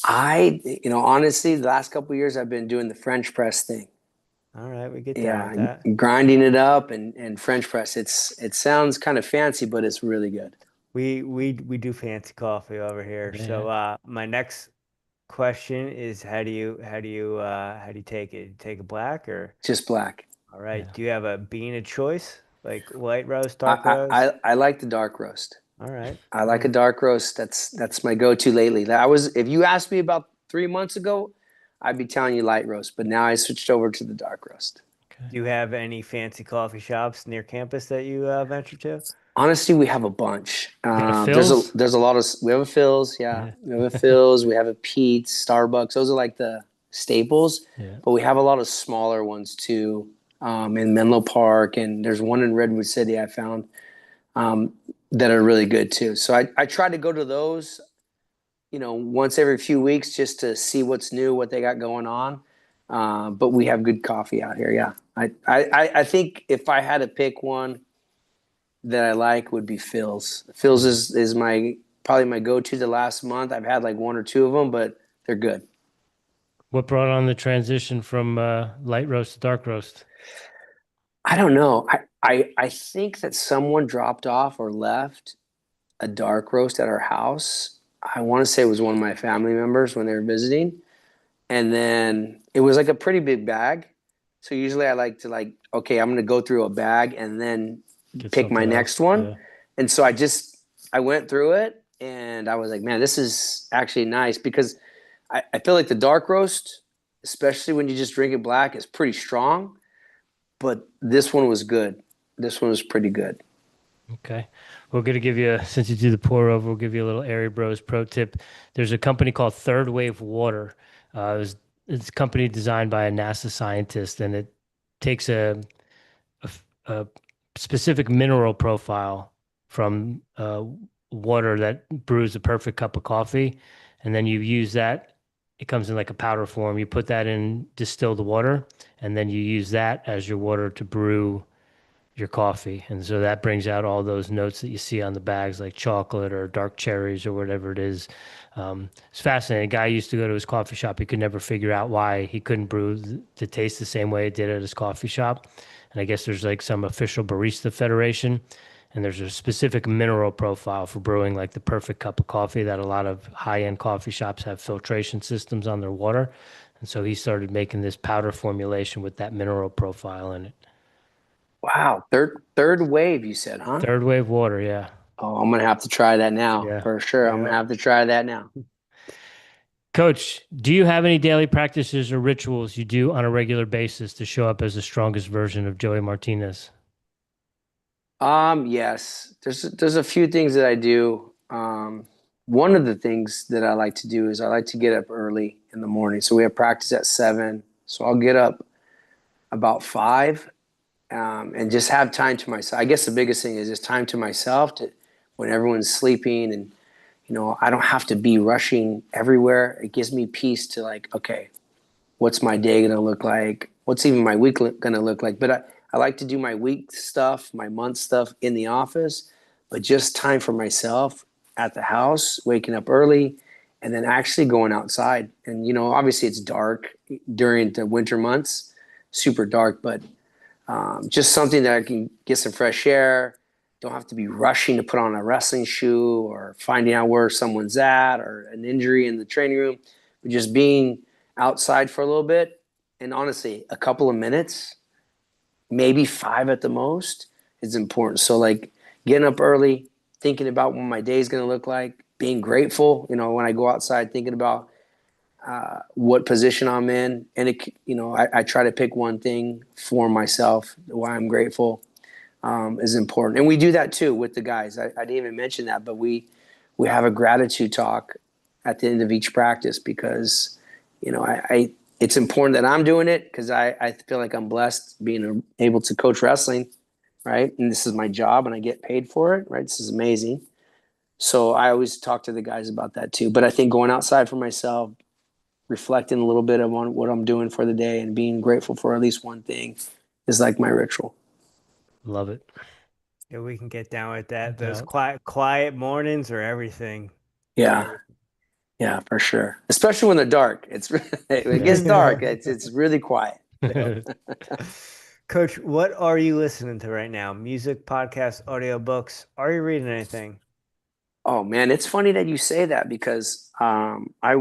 Honestly, the last couple of years I've been doing the French press thing. All right, we get down with that. Grinding it up and French press. It sounds kind of fancy, but it's really good. We do fancy coffee over here. Yeah. So my next question is how do you take it? You take it black or just black? All right. Yeah. Do you have a bean of choice, like light roast, dark roast? I like the dark roast. All right. I like a dark roast. That's my go-to lately. If you asked me about 3 months ago, I'd be telling you light roast, but now I switched over to the dark roast. Okay. Do you have any fancy coffee shops near campus that you venture to? Honestly, we have a bunch. There's a lot of. We have a Phil's, yeah. We have a Phil's. We have a Pete's, Starbucks. Those are like the staples. Yeah. But we have a lot of smaller ones too, in Menlo Park, and there's one in Redwood City I found that are really good too. So I try to go to those, once every few weeks just to see what's new, what they got going on. But we have good coffee out here. Yeah, I think if I had to pick one that I like would be Phil's. Phil's is probably my go-to the last month. I've had like 1 or 2 of them, but they're good. What brought on the transition from light roast to dark roast? I don't know. I think that someone dropped off or left a dark roast at our house. I want to say it was one of my family members when they were visiting. And then it was like a pretty big bag. So usually I like to okay, I'm going to go through a bag and then pick my next one. Yeah. And so I went through it and I was like, man, this is actually nice because I feel like the dark roast, especially when you just drink it black, is pretty strong. But this one was good. This one was pretty good. Okay. We're going to give you, since you do the pour over, we'll give you a little Airey Bros pro tip. There's a company called Third Wave Water. It's a company designed by a NASA scientist, and it takes a specific mineral profile from water that brews a perfect cup of coffee. And then you use that. It comes in like a powder form. You put that in distilled water, and then you use that as your water to brew your coffee. And so that brings out all those notes that you see on the bags, like chocolate or dark cherries or whatever it is. It's fascinating. A guy used to go to his coffee shop. He could never figure out why he couldn't brew to taste the same way it did at his coffee shop. And I guess there's like some official barista federation, and there's a specific mineral profile for brewing like the perfect cup of coffee that a lot of high-end coffee shops have filtration systems on their water. And so he started making this powder formulation with that mineral profile in it. Wow. Third wave, you said, huh? Third Wave Water, yeah. Oh, I'm going to have to try that now for sure. Yeah. I'm going to have to try that now. Coach, do you have any daily practices or rituals you do on a regular basis to show up as the strongest version of Joey Martinez? Yes. There's a few things that I do. one of the things that I like to do is I like to get up early in the morning. So we have practice at 7. So I'll get up about 5 and just have time to myself. I guess the biggest thing is just time to myself to when everyone's sleeping, and I don't have to be rushing everywhere. It gives me peace to like, okay, what's my day going to look like? What's even my week going to look like? But I like to do my week stuff, my month stuff in the office, but just time for myself at the house, waking up early, and then actually going outside. And, obviously it's dark during the winter months, super dark, but just something that I can get some fresh air. Don't have to be rushing to put on a wrestling shoe or finding out where someone's at or an injury in the training room, but just being outside for a little bit. And honestly, a couple of minutes, maybe 5 at the most, is important. So like getting up early, thinking about what my day is going to look like, being grateful, when I go outside, thinking about what position I'm in. And I try to pick one thing for myself, why I'm grateful. Is important. And we do that too with the guys. I didn't even mention that, but we have a gratitude talk at the end of each practice because, it's important that I'm doing it because I feel like I'm blessed being able to coach wrestling, right? And this is my job and I get paid for it, right? This is amazing. So I always talk to the guys about that too. But I think going outside for myself, reflecting a little bit on what I'm doing for the day and being grateful for at least one thing is like my ritual. Love it. Yeah, we can get down with that. No Those doubt. quiet mornings are everything. Yeah. Yeah, for sure. Especially when they're dark. It gets dark. It's really quiet. Coach, what are you listening to right now? Music, podcasts, audiobooks? Are you reading anything? Oh man, it's funny that you say that because I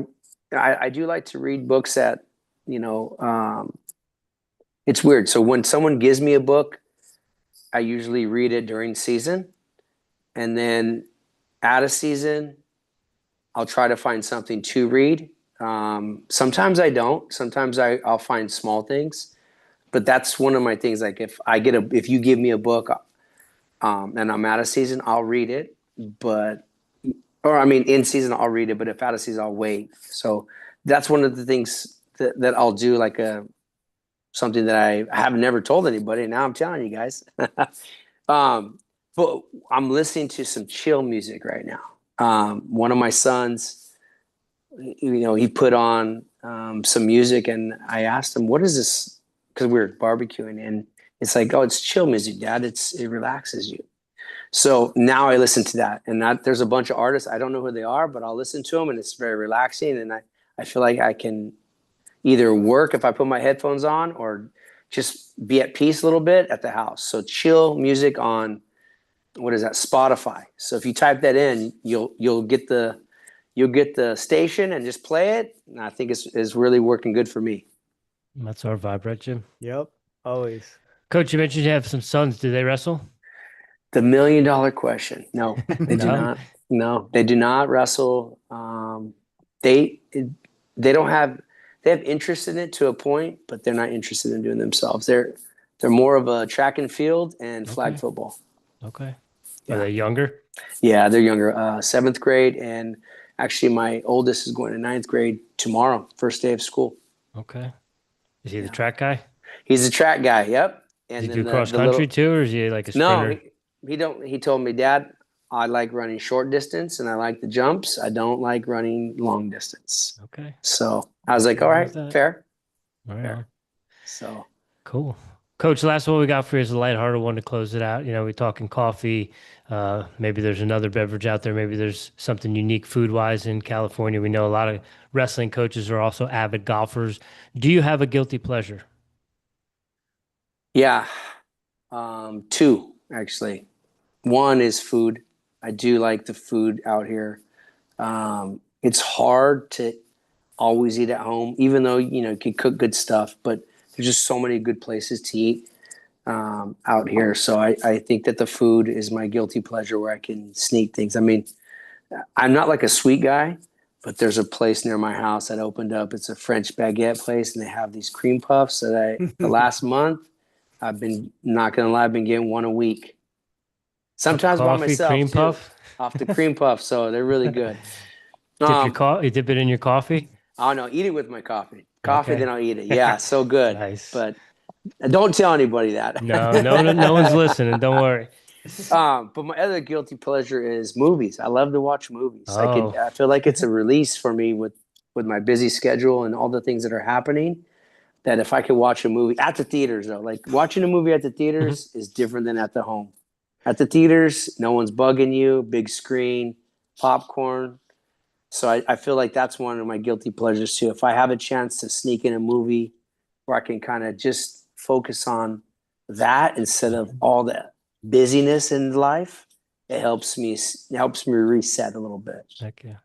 do like to read books that, it's weird. So when someone gives me a book, I usually read it during season, and then out of season, I'll try to find something to read. Sometimes I don't. Sometimes I'll find small things, but that's one of my things. Like if you give me a book, and I'm out of season, I'll read it. In season I'll read it, but if out of season I'll wait. So that's one of the things that I'll do, like something that I have never told anybody. Now I'm telling you guys. But I'm listening to some chill music right now. One of my sons, he put on some music, and I asked him, "What is this?" Because we were barbecuing, and it's like, "Oh, it's chill music, Dad. It relaxes you." So now I listen to that, and there's a bunch of artists. I don't know who they are, but I'll listen to them, and it's very relaxing. And I feel like I can either work if I put my headphones on, or just be at peace a little bit at the house. So chill music on, what is that? Spotify. So if you type that in, you'll get the station and just play it. And I think it's really working good for me. That's our vibe, right, Jim? Yep, always. Coach, you mentioned you have some sons. Do they wrestle? The $1 million question. No, they do No? not. No, they do not wrestle. They don't have. They have interest in it to a point, but they're not interested in doing it themselves. They're more of a track and field and flag football. Okay. Yeah. Are they younger? Yeah, they're younger. 7th grade, and actually my oldest is going to 9th grade tomorrow, first day of school. Okay. Is he the track guy? He's a track guy. Yep. And Does he then do cross country too, or is he like a no, sprinter? he don't. He told me, Dad, I like running short distance and I like the jumps. I don't like running long distance. Okay. So I was like, all right, fair. All right. Fair. So cool. Coach, last one we got for you is a lighthearted one to close it out. We're talking coffee. Maybe there's another beverage out there. Maybe there's something unique food-wise in California. We know a lot of wrestling coaches are also avid golfers. Do you have a guilty pleasure? yeah, 2 actually. One is food. I do like the food out here. It's hard to always eat at home, even though you can cook good stuff, but there's just so many good places to eat out here. So I think that the food is my guilty pleasure where I can sneak things. I mean, I'm not like a sweet guy, but there's a place near my house that opened up. It's a French baguette place, and they have these cream puffs that the last month I've been, not gonna lie, I've been getting one a week. Sometimes by Coffee, myself cream too, puff. off the cream puff. So they're really good. You dip it in your coffee. Oh no, eat it with my coffee. Coffee, Okay. then I'll eat it. Yeah, so good. Nice. But don't tell anybody that. No one's listening. Don't worry. But my other guilty pleasure is movies. I love to watch movies. Oh. I feel like it's a release for me with my busy schedule and all the things that are happening. That if I could watch a movie at the theaters, though, like watching a movie at the theaters is different than at the home. At the theaters, no one's bugging you, big screen, popcorn. So I feel like that's one of my guilty pleasures too. If I have a chance to sneak in a movie where I can kind of just focus on that instead of all the busyness in life, it helps me reset a little bit. Heck yeah.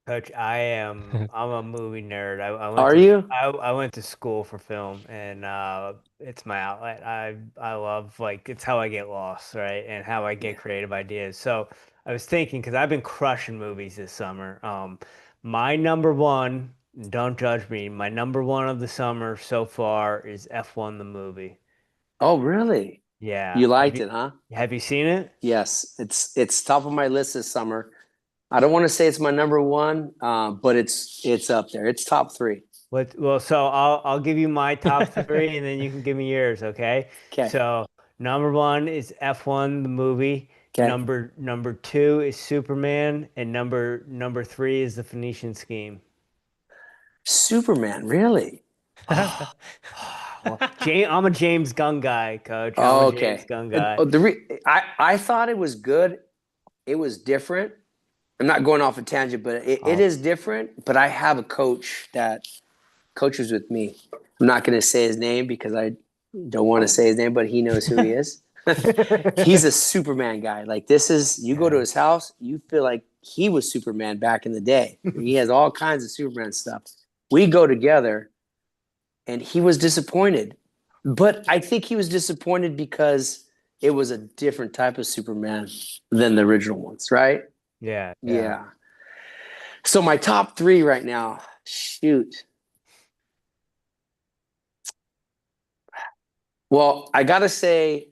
Coach, I'm a movie nerd. Are you? I went to school for film, and it's my outlet. I love, like, it's how I get lost, right? And how I get creative ideas. So I was thinking, because I've been crushing movies this summer. My number one, don't judge me, my number one of the summer so far is F1 the movie. Oh, really? Yeah. You liked it, huh? Have you seen it? Yes, it's top of my list this summer. I don't want to say it's my number one, but it's up there. It's top 3. Well, so I'll give you my top 3, and then you can give me yours, okay? Okay. So number 1 is F1 the movie. Okay. Number 2 is Superman, and number 3 is The Phoenician Scheme. Superman, really? Well, I'm a James Gunn guy, Coach. Oh, I'm a James Gunn guy. I thought it was good. It was different. I'm not going off a tangent, but it is different. But I have a coach that coaches with me. I'm not going to say his name because I don't want to say his name, but he knows who he is. He's a Superman guy. Like, you go to his house, you feel like he was Superman back in the day. He has all kinds of Superman stuff. We go together, and he was disappointed. But I think he was disappointed because it was a different type of Superman than the original ones, right? Yeah. So my top 3 right now, shoot. Well, I gotta say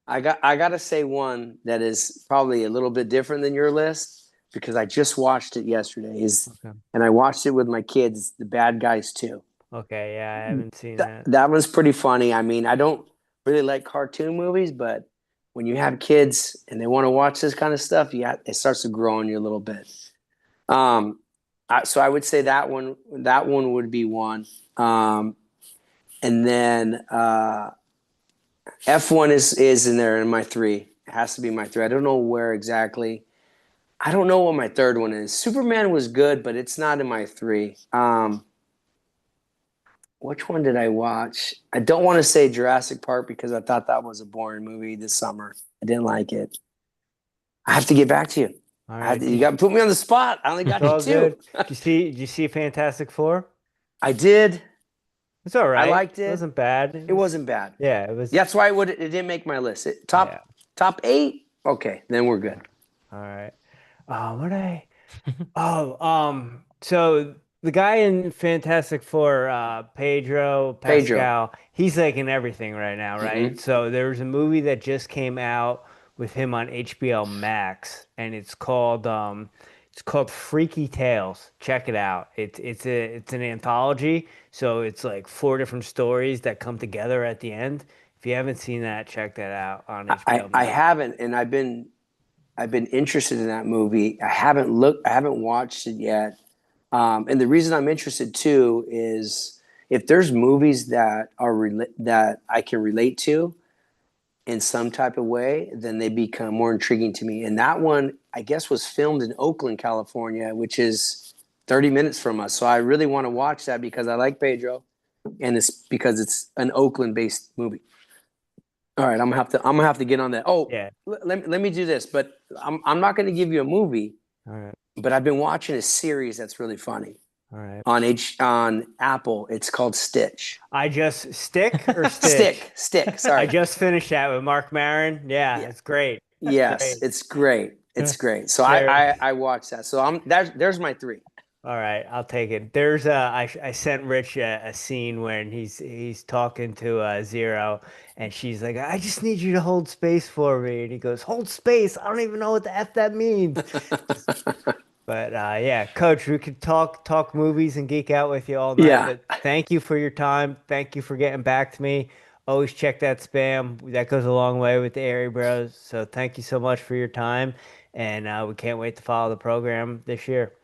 one that is probably a little bit different than your list because I just watched it yesterday. And I watched it with my kids, The Bad Guys 2. Okay, yeah, I haven't seen that. That one's pretty funny. I mean, I don't really like cartoon movies, but when you have kids and they want to watch this kind of stuff, it starts to grow on you a little bit. So I would say that one would be one. And then F1 is in there in my 3. It has to be my 3. I don't know where exactly. I don't know what my 3rd one is. Superman was good, but it's not in my 3. Which one did I watch? I don't want to say Jurassic Park because I thought that was a boring movie this summer. I didn't like it. I have to get back to you. All right. You got to put me on the spot. I only got you 2. Did you see Fantastic Four? I did. It's all right. I liked it. It wasn't bad. It wasn't bad. Yeah, it was. That's why it didn't make my list. Top 8? Okay, then we're good. All right. So the guy in Fantastic Four, Pedro Pascal, he's like in everything right now, right? Mm-hmm. So there's a movie that just came out with him on HBO Max, and it's called Freaky Tales. Check it out. It's an anthology, so it's like 4 different stories that come together at the end. If you haven't seen that, check that out on HBO Max. I haven't, and I've been interested in that movie. I haven't watched it yet. And the reason I'm interested too is if there's movies that that I can relate to in some type of way, then they become more intriguing to me. And that one, I guess, was filmed in Oakland, California, which is 30 minutes from us. So I really want to watch that because I like Pedro, and it's because it's an Oakland-based movie. All right, I'm gonna have to get on that. Oh, yeah. Let me do this, but I'm not going to give you a movie. All right. But I've been watching a series that's really funny. All right. On Apple, it's called Stitch. Stick or Stitch? Stick. Sorry. I just finished that with Mark Maron. Yeah, it's great. Yes, it's great. It's great. So I watched that. So there's my 3. All right, I'll take it. There's I sent Rich a scene when he's talking to Zero, and she's like, "I just need you to hold space for me," and he goes, "Hold space? I don't even know what the F that means." But yeah, Coach, we could talk movies and geek out with you all night. Yeah. But thank you for your time. Thank you for getting back to me. Always check that spam. That goes a long way with the Airey Bros. So thank you so much for your time, and we can't wait to follow the program this year.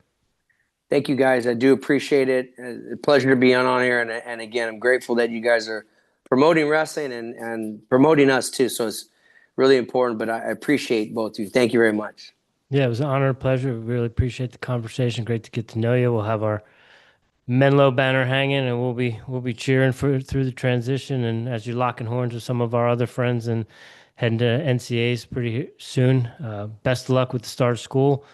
Thank you guys. I do appreciate it. A pleasure to be on here. And again, I'm grateful that you guys are promoting wrestling and promoting us too. So it's really important, but I appreciate both of you. Thank you very much. Yeah, it was an honor and pleasure. We really appreciate the conversation. Great to get to know you. We'll have our Menlo banner hanging, and we'll be cheering for through the transition. And as you're locking horns with some of our other friends and heading to NCAAs pretty soon, best of luck with the start of school.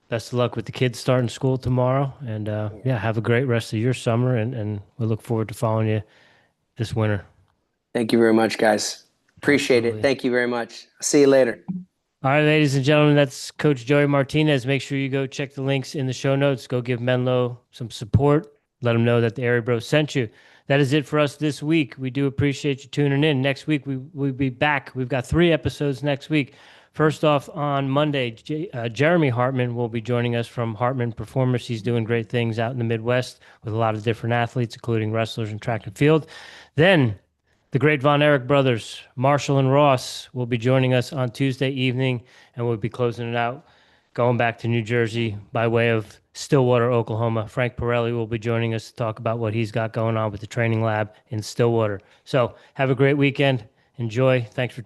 Best of luck with the kids starting school tomorrow. And yeah, have a great rest of your summer. And we look forward to following you this winter. Thank you very much, guys. Appreciate Absolutely. it. Thank you very much. See you later. All right, ladies and gentlemen, that's Coach Joey Martinez. Make sure you go check the links in the show notes. Go give Menlo some support. Let them know that the Airey Bros sent you. That is it for us this week. We do appreciate you tuning in. Next week, we'll be back. We've got 3 episodes next week. First off, on Monday, Jeremy Hartman will be joining us from Hartman Performance. He's doing great things out in the Midwest with a lot of different athletes, including wrestlers and track and field. Then the great Von Erich brothers, Marshall and Ross, will be joining us on Tuesday evening, and we'll be closing it out, going back to New Jersey by way of Stillwater, Oklahoma. Frank Pirelli will be joining us to talk about what he's got going on with the training lab in Stillwater. So have a great weekend. Enjoy. Thanks for